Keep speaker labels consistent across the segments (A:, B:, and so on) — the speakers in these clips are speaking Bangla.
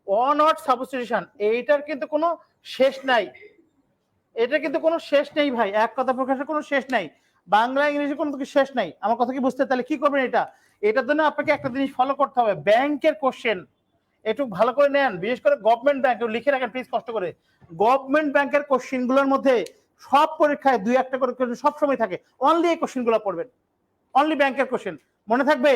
A: অন অট সাবস্টিটিউশন, এইটার কিন্তু কোনো শেষ নাই, এটা কিন্তু কোনো শেষ নেই ভাই, এক কথা প্রকাশের কোনো শেষ নাই, বাংলা ইংরেজি কোনো শেষ নাই। আমার কথা কি বুঝতে? তাহলে কি করবেন এটা? এটার জন্য আপনাকে একটা জিনিস ফলো করতে হবে, ব্যাংকের কোশ্চেন একটু ভালো করে নেন, বিশেষ করে গভর্নমেন্ট ব্যাংক লিখে রাখেন প্লিজ কষ্ট করে। গভর্নমেন্ট ব্যাংকের কোশ্চেন গুলোর মধ্যে সব পরীক্ষায় দুই একটা করে সবসময় থাকে, অনলি এই কোশ্চেন গুলো পড়বেন, অনলি ব্যাংকের কোশ্চেন মনে থাকবে।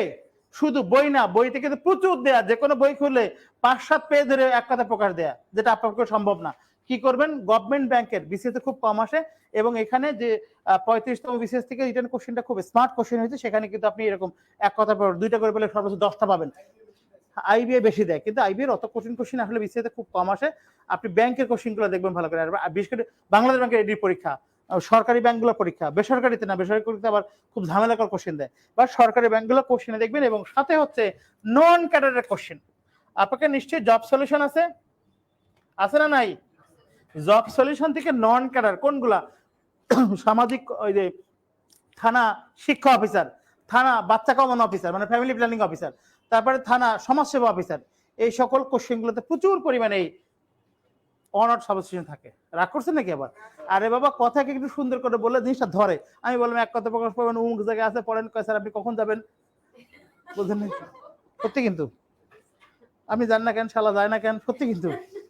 A: শুধু বই না, বইতে কিন্তু প্রচুর দেয়া, যে কোনো বই খুললে 5-7 পেজ ধরে এক কথা প্রকাশ দেয়া, যেটা আপনার পক্ষে সম্ভব না। কি করবেন, গভর্নমেন্ট ব্যাংকের বিসিএস খুব কম আসে, এবং এখানে যে 35তম বিসিএস থেকে রিটার্ন কোশ্চেনটা খুব স্মার্ট কোশ্চেন হয়েছে, সেখানে কিন্তু আপনি এরকম এক কথা দুইটা করে পেলে সর্বোচ্চ 10টা পাবেন। আইবিএ বেশি দেয়, কিন্তু আইবিএর অত কঠিন কোশ্চেন আসলে বিসিএসে খুব কম আসে। আপনি ব্যাংকের কোশ্চেনগুলো দেখবেন ভালো করে, বিশেষ করে বাংলাদেশ ব্যাংকের এডি পরীক্ষা, সরকারি ব্যাংকগুলো পরীক্ষা, বেসরকারিতে না, বেসরকারিতে আবার খুব ঝামেলাকর কোশ্চেন দেয়, বা সরকারি ব্যাংকগুলো কোশ্চেনে দেখবেন। এবং সাথে হচ্ছে নন ক্যাডারের কোশ্চেন। আপনাকে নিশ্চয়ই জব সলিউশন আছে, আছে না নাই? জব সলিউশন থেকে নন ক্যাডার কোনগুলা? সামাজিক, ওই যে থানা শিক্ষা অফিসার, থানা বাচ্চা কমানো অফিসার মানে ফ্যামিলি প্ল্যানিং অফিসার, তারপরে থানা সমাজসেবা অফিসার, এই সকল কোশ্চেনগুলোতে প্রচুর পরিমাণে এই অনট সাবস্টিটিউশন থাকে। রাগ করছেন নাকি আবার? আরে বাবা, কথাকে একটু সুন্দর করে বললে জিনিসটা ধরে। আমি বললাম এক কথা প্রকাশ পাবেন, অমুক জায়গায় আছে, পড়েন, কয় স্যার আপনি কখন যাবেন? বুঝলেন? সত্যি কিন্তু আপনি যান না কেন, শালা যায় না কেন? সত্যি কিন্তু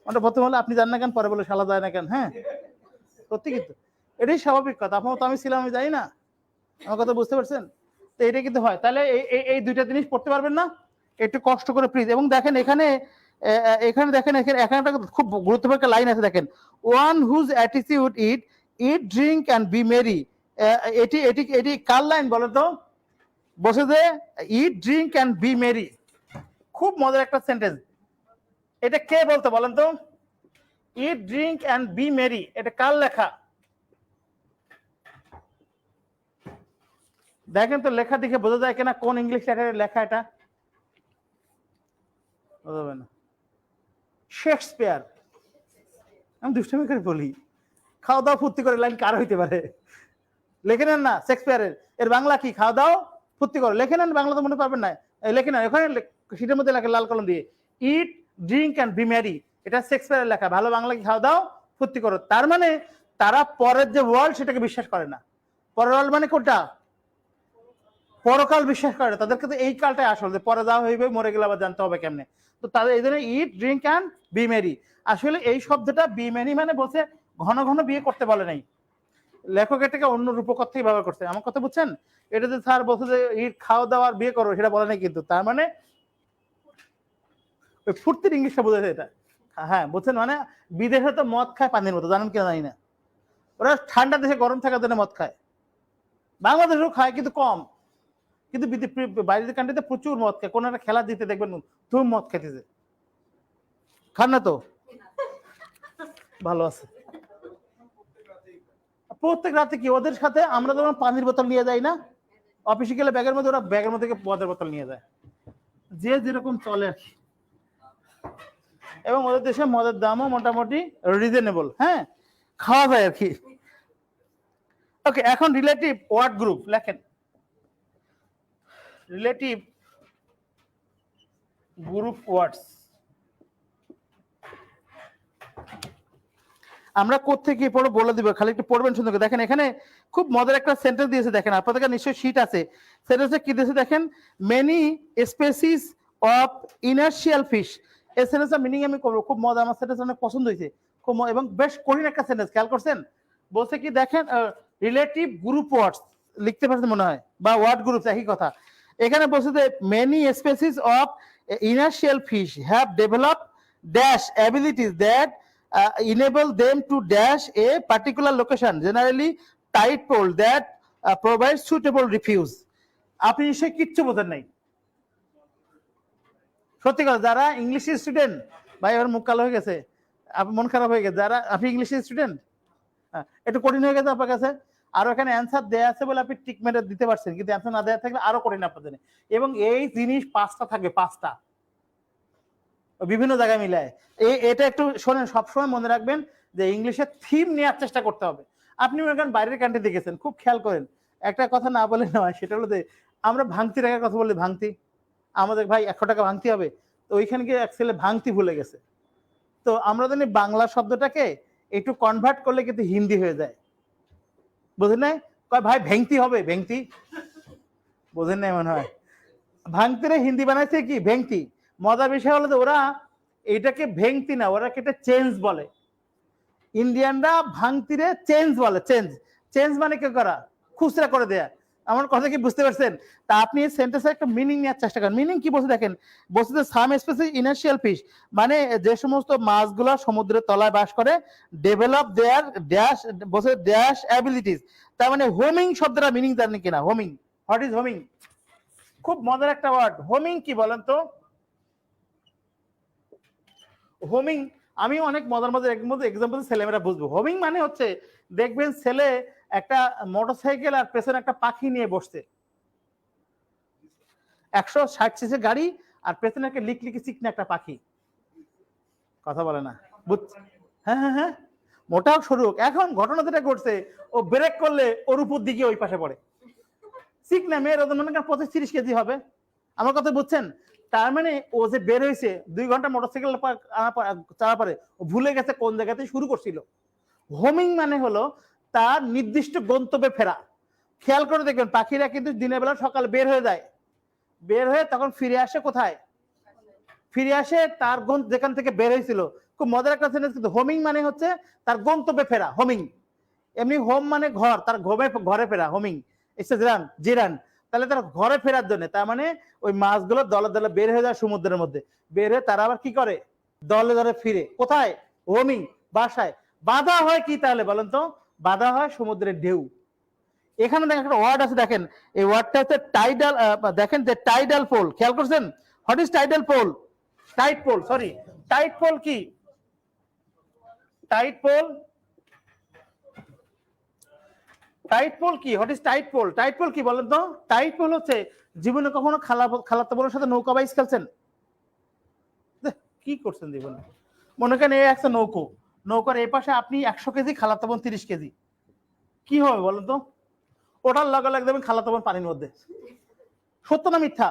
A: ওটা প্রথম হলে আপনি যান না কেন, পরে বলে শালা যায় না কেন। হ্যাঁ সত্যি কিন্তু এটাই স্বাভাবিক কথা। আপনার তো আমি ছিলাম, আমি যাই না, আমার কথা বুঝতে পারছেন? তো এটা কিন্তু হয়। তাহলে এই দুইটা জিনিস পড়তে পারবেন না, একটু কষ্ট করে প্লিজ। এবং দেখেন এখানে, দেখেন এখানে একটা খুব গুরুত্বপূর্ণ একটা লাইন আছে, দেখেন, one whose attitude eat eat drink and be merry. এটি এটি এটি কার লাইন বলো তো? বসে যে eat drink and be merry, খুব মজার একটা সেন্টেন্স। এটা কে বলতে বলেন তো? Eat drink and be merry, এটা কার লেখা? দেখেন তো লেখা দেখে বোঝা যায় কিনা কোন ইংলিশ লেখা এটা? বোঝাবে না। শেক্সপিয়ার। আমি দুষ্টমি করে বলি, খাওয়া দাওয়া ফুর্তি করে লাইন কার হইতে পারে? লেখে নেন না শেক্সপিয়ারের, এর বাংলা কি? খাওয়া দাও ফুর্তি করো। লেখে নেন, বাংলা তো মনে পারবেন না, লেখে নেন ওখানে শীটের মধ্যে লেখে লাল কলম দিয়ে, ইট ড্রিঙ্ক অ্যান্ড বি ম্যারি, এটা শেক্সপিয়ারের লেখা। ভালো বাংলা কি? খাওয়া দাও ফুর্তি করো। তার মানে তারা পরের যে ওয়ার্ল্ড সেটাকে বিশ্বাস করে না। পরের ওয়ার্ল্ড মানে কোনটা? পরকাল বিশ্বাস করে না। তাদেরকে তো এই কালটাই আসলে যে পরে যাওয়া হইবে, মরে গেলে আবার জানতে হবে কেমনে। তো তাদের এই জন্য ইট ড্রিঙ্ক অ্যান্ড বি ম্যারি। আসলে এই শব্দটা বি ম্যারি মানে বলছে ঘন ঘন বিয়ে করতে বলে নাই, লেখক এটাকে অন্য রূপক থেকে ব্যবহার করছে। আমার কথা বুঝছেন? এটা যে স্যার বলছে যে ইট খাওয়া দাওয়া আর বিয়ে করো, সেটা বলে নাই কিন্তু। তার মানে ওই ফুর্তির ইংলিশটা বোঝাচ্ছে এটা। হ্যাঁ বুঝছেন? মানে বিদেশে তো মদ খায় পানির মতো, জানেন কিনা জানি না, ওরা ঠান্ডা দেশে গরম থাকার জন্য মদ খায়। বাংলাদেশেও খায় কিন্তু কম, কিন্তু বাইরের কান্ট্রিতে প্রচুর মদ খায়। কোন একটা খেলা দিতে দেখবেন ধুম মদ খেতেছে। খান না তো? ভালো আছে। প্রত্যেক রাতে কি ওদের সাথে আমরা যখন পানির বোতল নিয়ে যাই না অফিসে গেলে, ব্যাগের মধ্যে ওরা ব্যাগের মধ্যে মদের বোতল নিয়ে যায়, যে যেরকম চলে আর কি। এবং ওদের দেশে মদের দামও মোটামুটি রিজনেবল, হ্যাঁ খাওয়া যায় আর কি। ওকে, এখন রিলেটিভ ওয়ার্ড গ্রুপ লেখেন। রিলেটিভ গ্রুপ ওয়ার্ডস আমরা কোত্থেকে পড়বো বলে দিব, খালি একটু পড়বেন সুন্দর করে। দেখেন এখানে খুব মজার একটা সেন্টেন্স দিয়েছে, দেখেন আপনাদের নিশ্চয়ই শীট আছে। সেন্টেন্সে কি দিয়েছে দেখেন, many species of inertial fish. এই সেন্টেন্সের মিনিং আমি করবো, খুব মজা, আমার সেন্টেন্স অনেক পছন্দ হয়েছে, খুব এবং বেশ কঠিন একটা সেন্টেন্স। খেয়াল করছেন? বলছে কি দেখেন, রিলেটিভ গ্রুপ ওয়ার্ডস লিখতে পারছেন মনে হয়, বা ওয়ার্ড গ্রুপ একই কথা। এখানে বলছে যে many species of inertial fish have developed dash abilities that enable them to dash a particular location, generally tide pole that provides suitable refuge. আপনি নিশ্চয়ই কিচ্ছু বোঝেন নাই, সত্যি কথা। যারা ইংলিশ স্টুডেন্ট, ভাই ওর মুখ কালো হয়ে গেছে, আপনার মন খারাপ হয়ে গেছে। যারা আপনি ইংলিশ স্টুডেন্ট, একটু কঠিন হয়ে গেছে আপনার কাছে, আর ওখানে অ্যান্সার দেয়া আছে বলে আপনি টিক মেরে দিতে পারছেন, কিন্তু অ্যান্সার না দেওয়া থাকলে আরো কঠিন আপনার জন্য। এবং এই জিনিস 5টা থাকবে, 5টা বিভিন্ন জায়গায় মিলায়। এটা একটু শোনেন, সবসময় মনে রাখবেন যে ইংলিশের থিম নেওয়ার চেষ্টা করতে হবে। আপনি মনে করেন বাইরের কান্ট্রি দেখেছেন, খুব খেয়াল করেন, একটা কথা না বলে নয়, সেটা হলো যে আমরা ভাঙতি টাকার কথা বলি, ভাঙতি, আমাদের ভাই 100 টাকা ভাঙতি হবে, তো ওইখানে গিয়ে এক ছেলে ভাঙতি ভুলে গেছে। তো আমরা জানি বাংলা শব্দটাকে একটু কনভার্ট করলে কিন্তু হিন্দি হয়ে যায়, বুঝলেন না? কয় ভাই ভেংতি হবে, ভেংতি বোঝেন না মনে হয়। ভাঙতিরে হিন্দি বানাইছে কি ভেংতি। মজার বিষয় হলো যে ওরা এটাকে ভেংতি না, ওরা এটা চেঞ্জ বলে। ইন্ডিয়ানরা ভাঙতিরে চেঞ্জ বলে। চেঞ্জ, চেঞ্জ মানে কি করা, খুচরা করে দেয়া। আমার কথা কি বুঝতে পারছেন? তা আপনি এই সেন্টেন্সের একটা মিনিং নেওয়ার চেষ্টা করেন। মিনিং কি বলছে দেখেন, বলছে যে সাম স্পেসিস ইনার্শিয়াল ফিশ, মানে যে সমস্ত মাছগুলো সমুদ্রের তলায় বাস করে, ডেভেলপ দেয়ার ড্যাশ, বলছে ড্যাশ অ্যাবিলিটিস। তার মানে হোমিং শব্দটা মিনিং জানেন কিনা? Homing, what is homing? খুব মজার একটা ওয়ার্ড। হোমিং কি বলেন তো? হোমিং আমি অনেক মজার মজার এক্সাম্পল ছেলেমেয়েরা বুঝবো। হোমিং মানে হচ্ছে দেখবেন ছেলে একটা মোটরসাইকেল আর পেছনে একটা পাখি নিয়ে বসছে, 160 সিসি গাড়ি আর পেছনে একটা লিকলিকি চিকনা একটা পাখি, কথা বলে না, হ্যাঁ হ্যাঁ হ্যাঁ, মোটা হোক সরু হোক। এখন ঘটনা যেটা ঘটছে, ও ব্রেক করলে ওর উপর দিকে ওই পাশে পড়ে। চিকনা মেয়ের ওজন মনে করেন 25-30 কেজি হবে। আমার কথা বুঝছেন? তার মানে ও যে বের হয়েছে 2 ঘন্টা মোটরসাইকেল চালার পরে ও ভুলে গেছে কোন জায়গাতে শুরু করছিল। হোমিং মানে হলো তার নির্দিষ্ট গন্তব্যে ফেরা। খেয়াল করে দেখবেন পাখিরা কিন্তু দিনের বেলা সকালে বের হয়ে যায়, বের হয়ে তখন ফিরে আসে কোথায়? ফিরে আসে তার যেখান থেকে বের হয়েছিল। খুব মজার একটা সেন্টেন্স কিন্তু। হোমিং মানে হচ্ছে তার গন্তব্যে ফেরা, হোমিং। এমনি হোম মানে ঘর, তার ঘরে ফেরা, হোমিং। জিরান, জিরান, তাহলে তার ঘরে ফেরার জন্য। তার মানে ওই মাছগুলো দলে দলে বের হয়ে যায় সমুদ্রের মধ্যে, বের হয়ে তারা আবার কি করে? দলে দলে ফিরে কোথায়? হোমিং, বাসায়। বাধা হয় কি তাহলে বলেন তো? বাধা হয় সমুদ্রের ঢেউ। এখানে দেখেন একটা ওয়ার্ড আছে, দেখেন এই ওয়ার্ডটা হচ্ছে টাইডাল। দেখেন যে টাইডাল পোল, খেয়াল করছেন? What is tidal pool? Tide pool, sorry, tide pool কি? টাইড পোল, টাইট পোল কি? What is tide pool? Tide pool কি বলেন তো? টাইট পোল হচ্ছে জীবনে কখনো খালাতো বোনের সাথে নৌকা বাইচ খেলছেন? কি করছেন জীবনে? মনে করেন এই একটা নৌকো, নৌকার এই পাশে আপনি 100 কেজি, খালাতো বোন 30 কেজি, কি হবে বলেন তো? ওটার লগে লাগে দেবেন খালাতো বোন পানির মধ্যে। সত্য না মিথ্যা?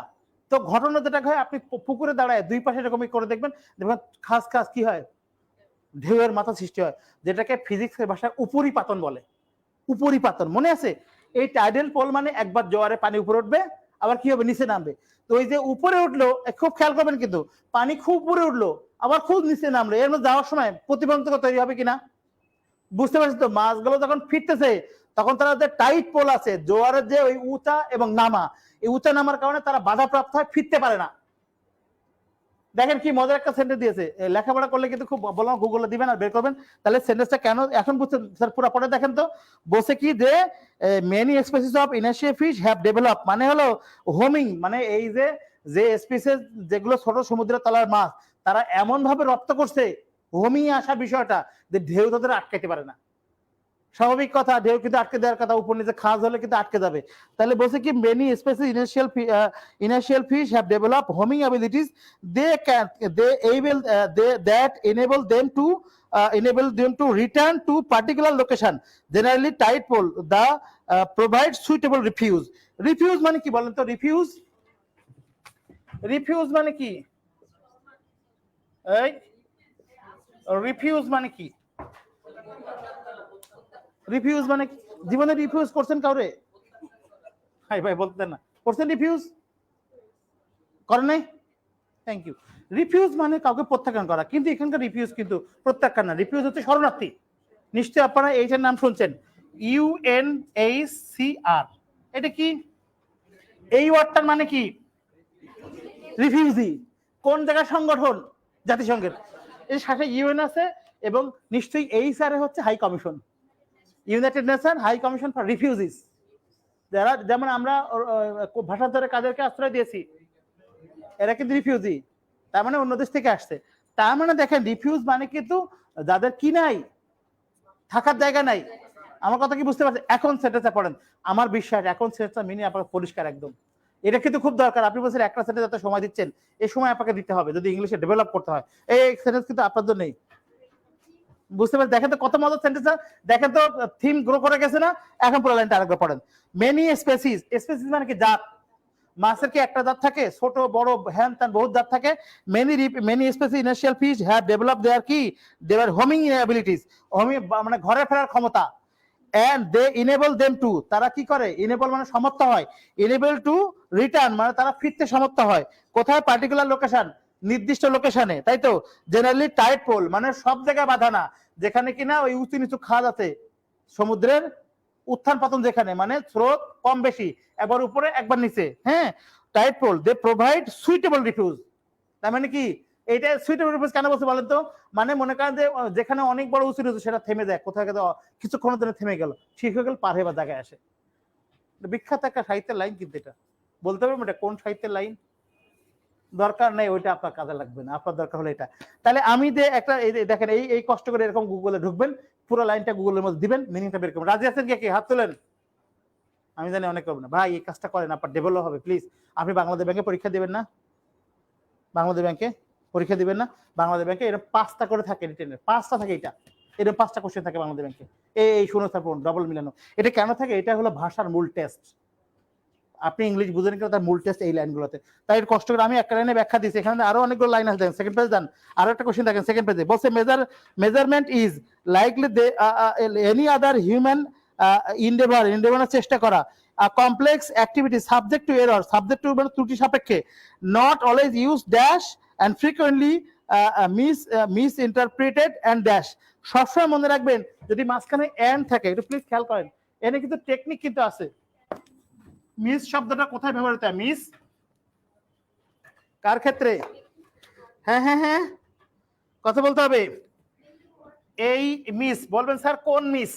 A: তো ঘটনা যেটা হয়, আপনি পুকুরে দাঁড়ায় দুই পাশে এরকমই করে দেখবেন, দেখবেন খাস খাস কি হয়? ঢেউয়ের মাথা সৃষ্টি হয়, যেটাকে ফিজিক্সের ভাষায় উপরিপাতন বলে। উপরিপাতন মনে আছে? এই টাইডাল পোল মানে একবার জোয়ারে পানি উপরে উঠবে, আবার কি হবে? নিচে নামবে। তো ওই যে উপরে উঠলো, খুব খেয়াল করবেন কিন্তু, পানি খুব উপরে উঠলো আবার খুব নিচে নামলো, এর মধ্যে যাওয়ার সময় প্রতিবন্ধকতা তৈরি হবে কিনা? বুঝতে পারছি তো? মাছগুলো যখন ফিরতেছে তখন তারা যে টাইট পোল আছে, জোয়ারের যে ওই উঁচা এবং নামা, এই উঁচা নামার কারণে তারা বাধাপ্রাপ্ত হয়, ফিরতে পারে না। দেখেন কি মজার একটা সেন্টেন্স দিয়েছে। লেখাপড়া করলে কিন্তু খুব বললাম গুগলে দিবেন আর বের করবেন, তাহলে সেন্টেন্সটা কেন এখন বুঝছেন স্যার? পুরো পড়ে দেখেন তো। বলছে কি যে many species of inertia fish have develop, মানে হলো হোমিং, মানে এই যে যে স্পিসিস যেগুলো ছোট সমুদ্রের তলার মাছ, তারা এমন ভাবে রপ্ত করছে হোমিং আসা বিষয়টা, যে ঢেউ তাদের আটকাতে পারে না। স্বাভাবিক কথা, ঢেউ কিন্তু আটকে দেওয়ার কথা, উপর নিচে খাজ হলে কিন্তু আটকে যাবে। তাহলে বলছে কি many species inertial fish have develop homing abilities, they able that enable them to return to particular location, generally tide pool, the provide suitable refuge. Refuge মানে কি বলেন তো? রিফিউজ, রিফিউজ মানে কি? এই রিফিউজ মানে কি? রিফিউজ মানে কি? জীবনে রিফিউজ করছেন কাউরে? হাই ভাই বলতেন না, করছেন রিফিউজ? করেন নাই? Thank you. রিফিউজ মানে কাউকে প্রত্যাখ্যান করা, কিন্তু এখানকার রিফিউজ কিন্তু প্রত্যাখ্যান না, রিফিউজ হচ্ছে শরণার্থী। নিশ্চয়ই আপনারা এইটার নাম শুনছেন, UNHCR। এটা কি? এই ওয়ার্ডটার মানে কি? রিফিউজি। কোন জায়গার সংগঠন? জাতিসংঘের। এর সাথে ইউএন আছে, এবং নিশ্চয়ই এইচআর হচ্ছে high commission, united nation high commission for refugees. যারা যেমন আমরা ভাষান্তরে কাদেরকে আশ্রয় দিয়েছি, এরা কিন্তু রিফিউজি, তার মানে অন্য দেশ থেকে আসছে। তার মানে দেখেন রিফিউজ মানে কিন্তু যাদের কি নাই, থাকার জায়গা নাই। আমার কথা কি বুঝতে পারছেন? এখন সেন্টেন্সে পড়েন, আমার বিশ্বাস এখন সেন্টেন্সটা মিনি আপনার পরিষ্কার একদম। এটা কিন্তু খুব দরকার। আপনি বলছেন একটা সেন্টেন্স এত সময় দিচ্ছেন, এই সময় আপনাকে দিতে হবে যদি ইংলিশে ডেভেলপ করতে হয়। এই সেন্টেন্স কিন্তু আপনার জন্যই, বুঝতে পারছেন? দেখেন তো কত মজার সেন্টেন্স, দেখেন তো থিম গ্রো করে গেছে না? এখন পুরো লাইনটা আরেকবার পড়েন। মেনি স্পেসিস, স্পেসিস মানে কি? জাত। মাছের কি একটা দাঁত থাকে? ছোট বড় হ্যান ত্যান বহুত দাঁত থাকে। Many species inertial fish have develop their কি দেয়ার হোমিং অ্যাবিলিটিস, মানে ঘরে ফেরার ক্ষমতা। And they enable them to, তারা কি করে? ইনেবল মানে সমর্থ হয়, ইনেবল টু রিটার্ন মানে তারা ফিরতে সমর্থ হয়। কোথায়? পার্টিকুলার লোকেশন, নির্দিষ্ট লোকেশনে, তাই তো। জেনারেলি টাইট পোল মানে সব জায়গায় বাধা না, যেখানে কিনা ওই উঁচু নিচু খাল আছে, সমুদ্রের উত্থান পতন যেখানে, মানে স্রোত কম বেশি, একবার উপরে একবার নিচে, হ্যাঁ। Tide pool they provide suitable refuge, তার মানে কি এটা সুইটেবল রিফিউজ কেন বলছে বলেন তো? মানে মনে করেন যে যেখানে অনেক বড় উঁচু নিচু সেটা থেমে যায়, কোথায় কিছুক্ষণের জন্য থেমে গেল, ঠিক হয়ে গেল, পার হয়ে বা জায়গায় আসে। বিখ্যাত একটা সাহিত্যের লাইন, কিন্তু এটা বলতে পারবেন এটা কোন সাহিত্যের লাইন? দরকার নেই, ওইটা আপনার কাজে লাগবে না, আপনার দরকার হলো এটা। তাহলে আমি যে একটা দেখেন এই কষ্ট করে এরকম গুগলে ঢুকবেন, পুরো লাইনটা গুগলের মধ্যে দিবেন, মিনিংটা বের করবেন। রাজি আছেন কে? হাত তোলেন। আমি জানি অনেক করবেন না ভাই, এই কাজটা করেন, আপনার ডেভেলপ হবে প্লিজ। আপনি বাংলাদেশ ব্যাংকে পরীক্ষা দিবেন না? বাংলাদেশ ব্যাংকে পরীক্ষা দিবেন না? বাংলাদেশ ব্যাংকে এরকম 5টা করে থাকে, রিটেনের 5টা থাকে, এটা এরকম 5টা কোশ্চেন থাকে বাংলাদেশ ব্যাংকে। এই শুনো স্যার, ডবল মিলানো। এটা কেন থাকে? এটা হলো ভাষার মূল টেস্ট। আপনি ইংলিশ বুঝেন কিনা তার মূল টেস্ট এই লাইনগুলোতে। তাই কষ্ট করে আমি একটা লাইনে ব্যাখ্যা দিচ্ছি, এখানে আরো অনেকগুলো লাইন আছে, দেখেন সেকেন্ড পেজ দেন, আরো একটা কোশ্চেন দেখেন সেকেন্ড পেজে বলছে measurement is likely any other human endeavour চেষ্টা করা, complex activity subject to error, subject to মানে ত্রুটি সাপেক্ষে, not always use dash and frequently misinterpreted and dash. সবসময় মনে রাখবেন যদি মাঝখানে এন্ড থাকে, একটু প্লিজ খেয়াল করেন, এনে কিন্তু টেকনিক কিন্তু আছে। মিস শব্দটা কোথায় ব্যবহৃত হয়? মিস কার ক্ষেত্রে? হ্যাঁ হ্যাঁ হ্যাঁ, কথা বলতে হবে। এই মিস বলবেন স্যার কোন মিস?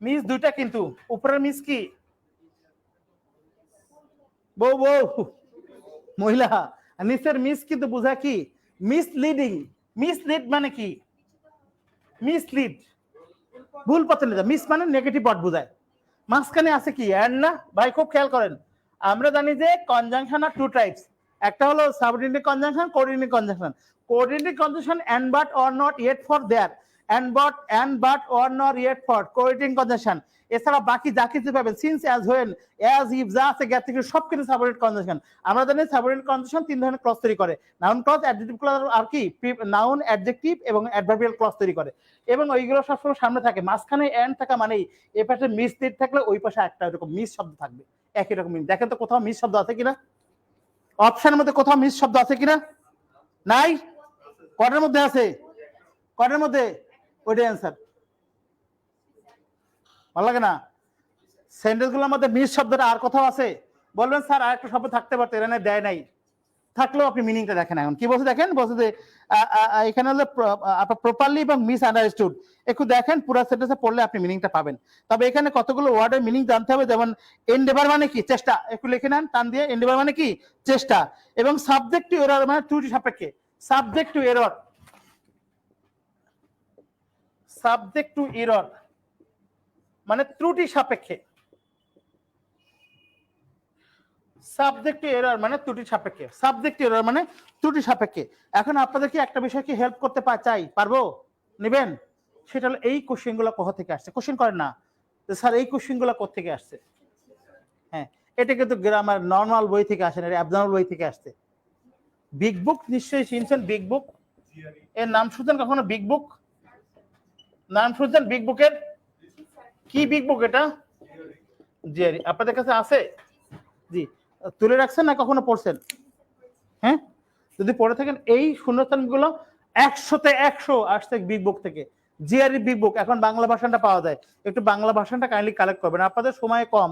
A: মিস দুইটা, কিন্তু উপরের মিস কি? বউ বউ মহিলা। নিচের মিস কিন্তু বোঝা কি? মিসলিডিং। মিসলিড মানে কি? মিসলিড, ভুল পথে নিয়ে যায়। মিস মানে নেগেটিভ ওয়ার্ড বোঝায়। মাঝখানে আছে কি? এন্ড না ভাই, খুব খেয়াল করেন। আমরা জানি যে কনজাংশন আর টু টাইপস, একটা হলো subordinate conjunction, coordinate conjunction. Coordinate conjunction and but or not yet for there, and but or not yet for coordinate conjunction. এছাড়া বাকি যা কিছু পাবেন, since, as, when, as, if যা আছে গ্যাপ থেকে সব কিছু সাবঅর্ডিনেট কনজাংশন। আমরা জানি সাবঅর্ডিনেট কনজাংশন 3 ধরনের ক্লজ তৈরি করে, নাউন ক্লজ, অ্যাডজেক্টিভ ক্লজ আর কি নাউন, অ্যাডজেক্টিভ এবং অ্যাডভার্বিয়াল ক্লজ তৈরি করে, এবং ওইগুলো সবসময় সামনে থাকে। মাঝখানে এন্ড থাকা মানেই এই পাশে মিস লিড থাকলে ওই পাশে একটা এরকম মিস শব্দ থাকবে, একই রকম। দেখেন তো কোথাও মিস শব্দ আছে কিনা? অপশনের মধ্যে কোথাও মিস শব্দ আছে কিনা? নাই। কটার মধ্যে আছে? কটার মধ্যে? ওইটাই অ্যান্সার। ভালো লাগে না? সেন্টেন্স গুলোর মধ্যে মিস শব্দটা আর কোথাও আছে? বলবেন স্যার আর একটা শব্দ থাকতে পারতো, এখানে দেয় নাই। থাকলেও আপনি মিনিংটা দেখেন। এখন কি বলছে দেখেন, বলছে যে এখানে হলো আপনার প্রপারলি এবং মিস আন্ডারস্টুড। একটু দেখেন পুরো সেন্টেন্সে পড়লে আপনি মিনিংটা পাবেন। তবে এখানে কতগুলো ওয়ার্ডের মিনিং জানতে হবে, যেমন এন্ডেভার মানে কি? চেষ্টা। একটু লিখে নেন টান দিয়ে, এন্ডেভার মানে কি? চেষ্টা। এবং সাবজেক্ট টু এরর মানে ত্রুটি সাপেক্ষে। Subject to error, subject to error মানে ত্রুটি সাপেক্ষে। সাবজেক্ট টু এরর মানে ত্রুটি সাপেক্ষে। সাবজেক্ট টু এরর মানে ত্রুটি সাপেক্ষে। এখন আপনাদের কি একটা বিষয় কি হেল্প করতে চাই, পারবো? নেবেন? সেটা হলো এই কোশ্চেন গুলো কোথা থেকে আসছে। কোশ্চেন করেন না স্যার এই কোশ্চেন গুলো কোথা থেকে আসছে? হ্যাঁ, এটা কিন্তু গ্রামার নর্মাল বই থেকে আসে না, অ্যাবনর্মাল বই থেকে আসছে। বিগ বুক নিশ্চয়ই চিনছেন, বিগ বুক এর নাম শুনছেন কখনো? বিগ বুক নাম শুনছেন? বিগ বুকের কি? বিগ বুক এটা জিআরই আপনাদের কাছে আছে? জি, তুলে রাখছেন না কখনো পড়ছেন? হ্যাঁ, যদি পড়ে থাকেন এই শূন্যস্থানগুলো 100তে 100 আসছে বিগ বুক থেকে। জিআরই বিগ বুক। এখন বাংলা ভাষাটা পাওয়া যায়, একটু বাংলা ভাষাটা কাইন্ডলি কালেক্ট করবেন, আপনাদের সময় কম,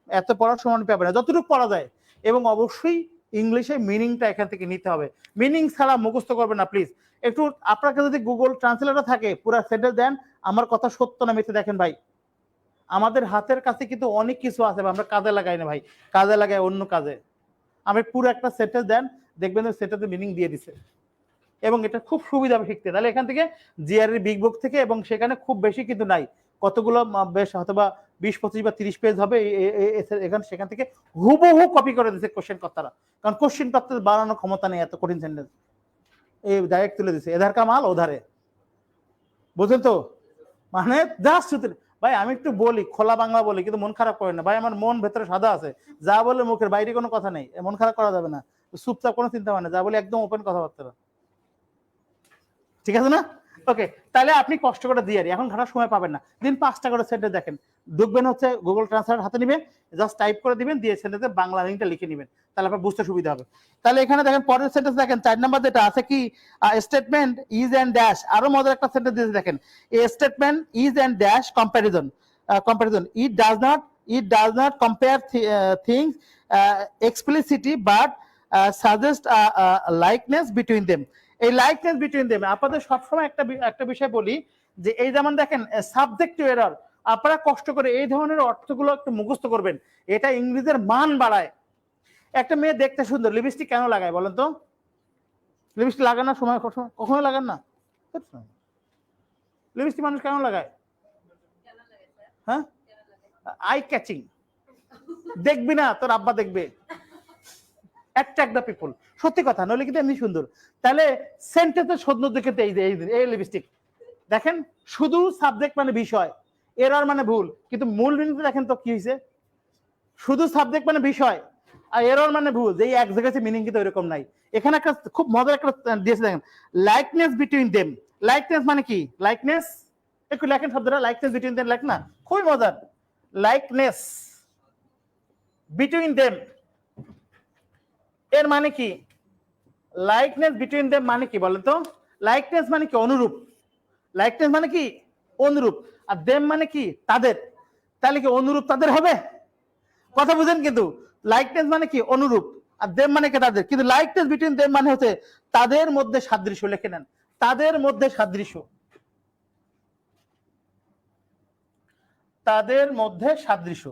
A: এত পড়ার সময় পাবেন না, যতটুকু পড়া যায়। এবং অবশ্যই ইংলিশে মিনিংটা এখান থেকে নিতে হবে, মিনিং ছাড়া মুখস্থ করবেন না প্লিজ। একটু আপনাকে যদি গুগল ট্রান্সলেটর থাকে পুরো সেন্টেন্স দেন, আমার কথা সত্য না মিথ্যে দেখেন ভাই। আমাদের হাতের কাছে কিন্তু অনেক কিছু আছে, আমরা কাজে লাগাই না ভাই, কাজে লাগাই অন্য কাজে। আমি পুরো একটা সেন্টেন্স দেন, দেখবেন সেটাতে মিনিং দিয়ে দিছে, এবং এটা খুব সুবিধা হবে শিখতে। তাহলে এখান থেকে জিআরই বিগ বুক থেকে, এবং সেখানে খুব বেশি কিন্তু নাই, কতগুলো বেশ হয়তোবা 20, 25 বা 30 পেজ হবে, এখানে সেখান থেকে হুবহু কপি করে দিচ্ছে কোশ্চেন কর্তারা, কারণ কোশ্চেন কর্তাদের বানানোর ক্ষমতা নেই এত কঠিন সেন্টেন্স, এই ডাইরেক্ট তুলে দিচ্ছে, এধার কামাল ওধারে, বুঝলেন তো? মানে জাস্ট ভাই আমি একটু বলি, খোলা বাংলা বলি, কিন্তু মন খারাপ করেন না ভাই, আমার মন ভেতরে সাদা আছে, যা বলে মুখের বাইরে কোনো কথা নেই, মন খারাপ করা যাবে না, চুপচাপ কোনো চিন্তা হয় না, যা বলি একদম ওপেন কথাবার্তা, ঠিক আছে না? ওকে, তাহলে আপনি কষ্ট করে দিয়ে এখন ঘাটার সময় পাবেন না, দিন 5টা করে সেন্টেন্স দেখেন, ঢুকবেন হচ্ছে গুগল ট্রান্সলেটর হাতে নেবেন, জাস্ট টাইপ করে দিবেন, দিয়ে সেন্টেন্সে বাংলা লিঙ্কটা লিখে নেবেন, তাহলে আপনার বুঝতে সুবিধা হবে। তাহলে এখানে দেখেন পরের সেন্টেন্স দেখেন 4 নাম্বার যেটা আছে কি, স্টেটমেন্ট ইজ এন্ড ড্যাশ, আরো মজার একটা সেন্টেন্স দিয়েছে দেখেন, a statement is and dash comparison it does not compare things explicitly but suggest likeness between them। এই লাইকনেস বিটুইন দেম আপনাদের সবসময় একটা বিষয় বলি যে এই যেমন দেখেন সাবজেক্ট টু এরর, আপনারা কষ্ট করে এই ধরনের অর্থগুলো একটু মুখস্থ করবেন, এটা ইংরেজির মান বাড়ায়। একটা মেয়ে দেখতে সুন্দর, লিপস্টিক কেন লাগায় বলেন তো? লিপস্টিক লাগানোর সময় কখনো লাগান না? লিপস্টিক মানুষ কেন লাগায়? হ্যাঁ, আই ক্যাচিং, দেখবি না তোর আব্বা দেখবে, অ্যাট্রাক্ট দ্য পিপল, সত্যি কথা, নইলে কিন্তু এমনি সুন্দর। তাহলে সেন্টেন্সের সৌন্দর্য দেখে এই লিপস্টিক দেখেন, শুধু সাবজেক্ট মানে বিষয়, এরর মানে ভুল, কিন্তু মূল মিনিং দেখেন তো কি হয়েছে, শুধু সাবজেক্ট মানে বিষয় আর এরর মানে ভুল, যে এক জায়গায় মিনিং কিন্তু এরকম নাই। এখানে একটা খুব মজার একটা দিয়েছে দেখেন, লাইকনেস বিটুইন দেম। লাইকনেস মানে কি? লাইকনেস একটু লেখেন শব্দটা, লাইকনেস বিটুইন দেম লেখ না, খুবই মজার। লাইকনেস বিটুইন দেম এর মানে কি? লাইকনেস বিটুইন দেম মানে কি বলেন তো? লাইকনেস মানে কি? অনুরূপ। লাইকনেস মানে কি? অনুরূপ। আর দেম মানে কি? তাদের। তাহলে কি অনুরূপ তাদের হবে? কথা বুঝেন কিন্তু, লাইকনেস মানে কি? অনুরূপ, আর দেম মানে কি? তাদের। কিন্তু লাইকনেস বিটুইন দেম মানে হচ্ছে তাদের মধ্যে সাদৃশ্য, লিখে নেন, তাদের মধ্যে সাদৃশ্য, তাদের মধ্যে সাদৃশ্য।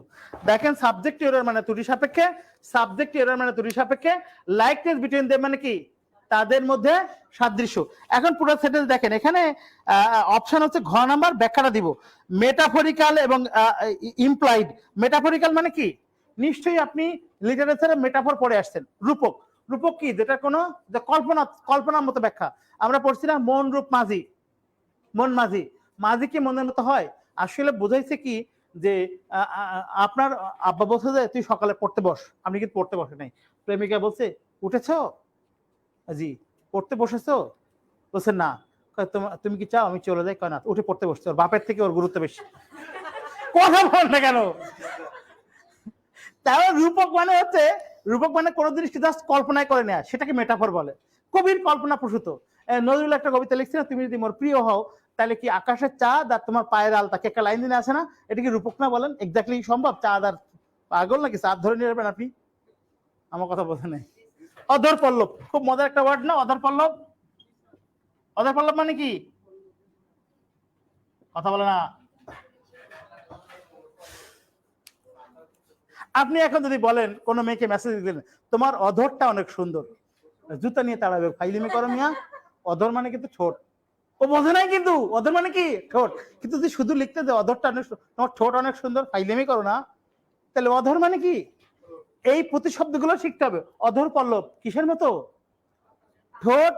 A: দেখেন সাবজেক্ট এরর মানে ত্রুটি সাপেক্ষে, সাবজেক্ট এরর মানে ত্রুটি সাপেক্ষে, লাইকনেস বিটুইন দেম মানে কি? তাদের মধ্যে সাদৃশ্য। এখন পুরো সেন্টেন্স দেখেন, এখানে অপশন হচ্ছে ঘ নাম্বার, ব্যাখ্যাটা দিব। মেটাফরিক্যাল এবং ইমপ্লয়েড। মেটাফরিক্যাল মানে কি? নিশ্চয়ই আপনি লিটারেচারে মেটাফর পড়ে আসছেন। রূপক, রূপক কি? যেটা কোনো কল্পনার মতো ব্যাখ্যা। আমরা পড়ছি না মন রূপ মাঝি, মন মাঝি, মাঝি কি মনের মতো হয়? আসলে বোঝাইছে কি যে আপনার আব্বা বলছে যে তুই সকালে পড়তে বস, আপনি কিন্তু পড়তে বসে নাই। প্রেমিকা বলছে উঠেছো? জি। পড়তে বসেছো? বলছে না। তুমি কি চাও আমি চলে যাই? কয় না, উঠে পড়তে বসছে। ওর বাপের থেকে ওর গুরুত্ব বেশি। কথা বল না কেন? তাহলে রূপক মানে হচ্ছে, রূপক মানে কোনো জিনিসকে জাস্ট কল্পনায় করে নেয়া, সেটাকে মেটাফর বলে। কবির কল্পনা প্রসূত। নজরুল একটা কবিতা লিখছে না, তুমি যদি মোর প্রিয় হও তাহলে কি আকাশের চাঁদ আর তোমার পায়ের আল, তাকে একটা লাইন দিনে আছে না, এটা কি রূপক না বলেন? এক্স্যাক্টলি সম্ভব? চাঁদ আর পাগল নাকি চাঁদ ধরে নিয়ে যাবেন আপনি? আমার কথা বোঝা নেই। অধর পল্লব, খুব মজার একটা ওয়ার্ড না অধর পল্লব? অধর পল্লব মানে কি? কথা বলে না। আপনি এখন যদি বলেন কোন মেয়েকে মেসেজ দিলেন তোমার অধরটা অনেক সুন্দর, জুতা নিয়ে তাড়াবে, ফাইলিমি করো মিয়া। অধর মানে কিন্তু ছোট, ও বোঝে নাই কিন্তু অধর মানে কি? ঠোঁট। কিন্তু যদি শুধু লিখতে যে অধরটা অনেক, তোমার ঠোঁট অনেক সুন্দর, ফাইলিমি করো না, তাহলে অধর মানে কি? এই প্রতিশব্দগুলো শিখতে হবে। অধর পল্লব কিসের মতো? ঠোঁট,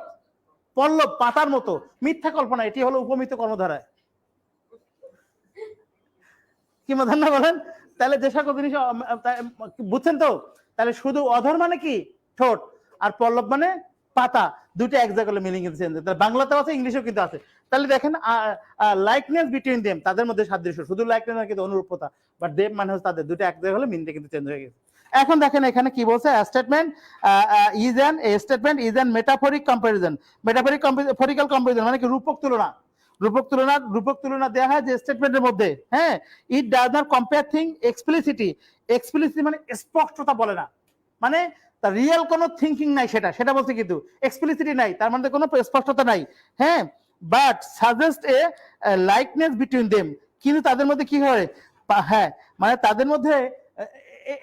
A: পল্লব পাতার মতো। মিথ্যা কল্পনা, এটি হলো উপমিত কর্মধারায়। কি মজার না বলেন? তাহলে যে সকল জিনিস বুঝছেন তো? তাহলে শুধু অধর মানে কি? ঠোঁট, আর পল্লব মানে পাতা, দুটো এক জায়গায় মিলিং কিন্তু চেঞ্জ। বাংলাতেও আছে, ইংলিশেও কিন্তু আছে। তাহলে দেখেন লাইকনেস বিটুইন দেম, তাদের মধ্যে সাদৃশ্য, শুধু লাইকনেস মানে কিন্তু অনুরূপতা, বাট দেম মানে হচ্ছে তাদের, দুটো এক জায়গায় হলে মিনিংটা কিন্তু চেঞ্জ হয়ে গেছে। এখন দেখেন এখানে কি বলছে, statement is an metaphoric comparison. Metaphorical comparison মানে কি? রূপক তুলনা। রূপক তুলনা দেওয়া হয় যে স্টেটমেন্টের মধ্যে, হ্যাঁ। It does not compare thing explicitly. Explicitly মানে স্পষ্টতা বলে না, মানে তার রিয়েল কোনো থিঙ্কিং নাই, সেটা বলছে, কিন্তু এক্সপ্লিসিটি নাই, তার মধ্যে কোনো স্পষ্টতা নাই, হ্যাঁ। But suggest A likeness between them, কিন্তু তাদের মধ্যে কি হয়, হ্যাঁ, মানে তাদের মধ্যে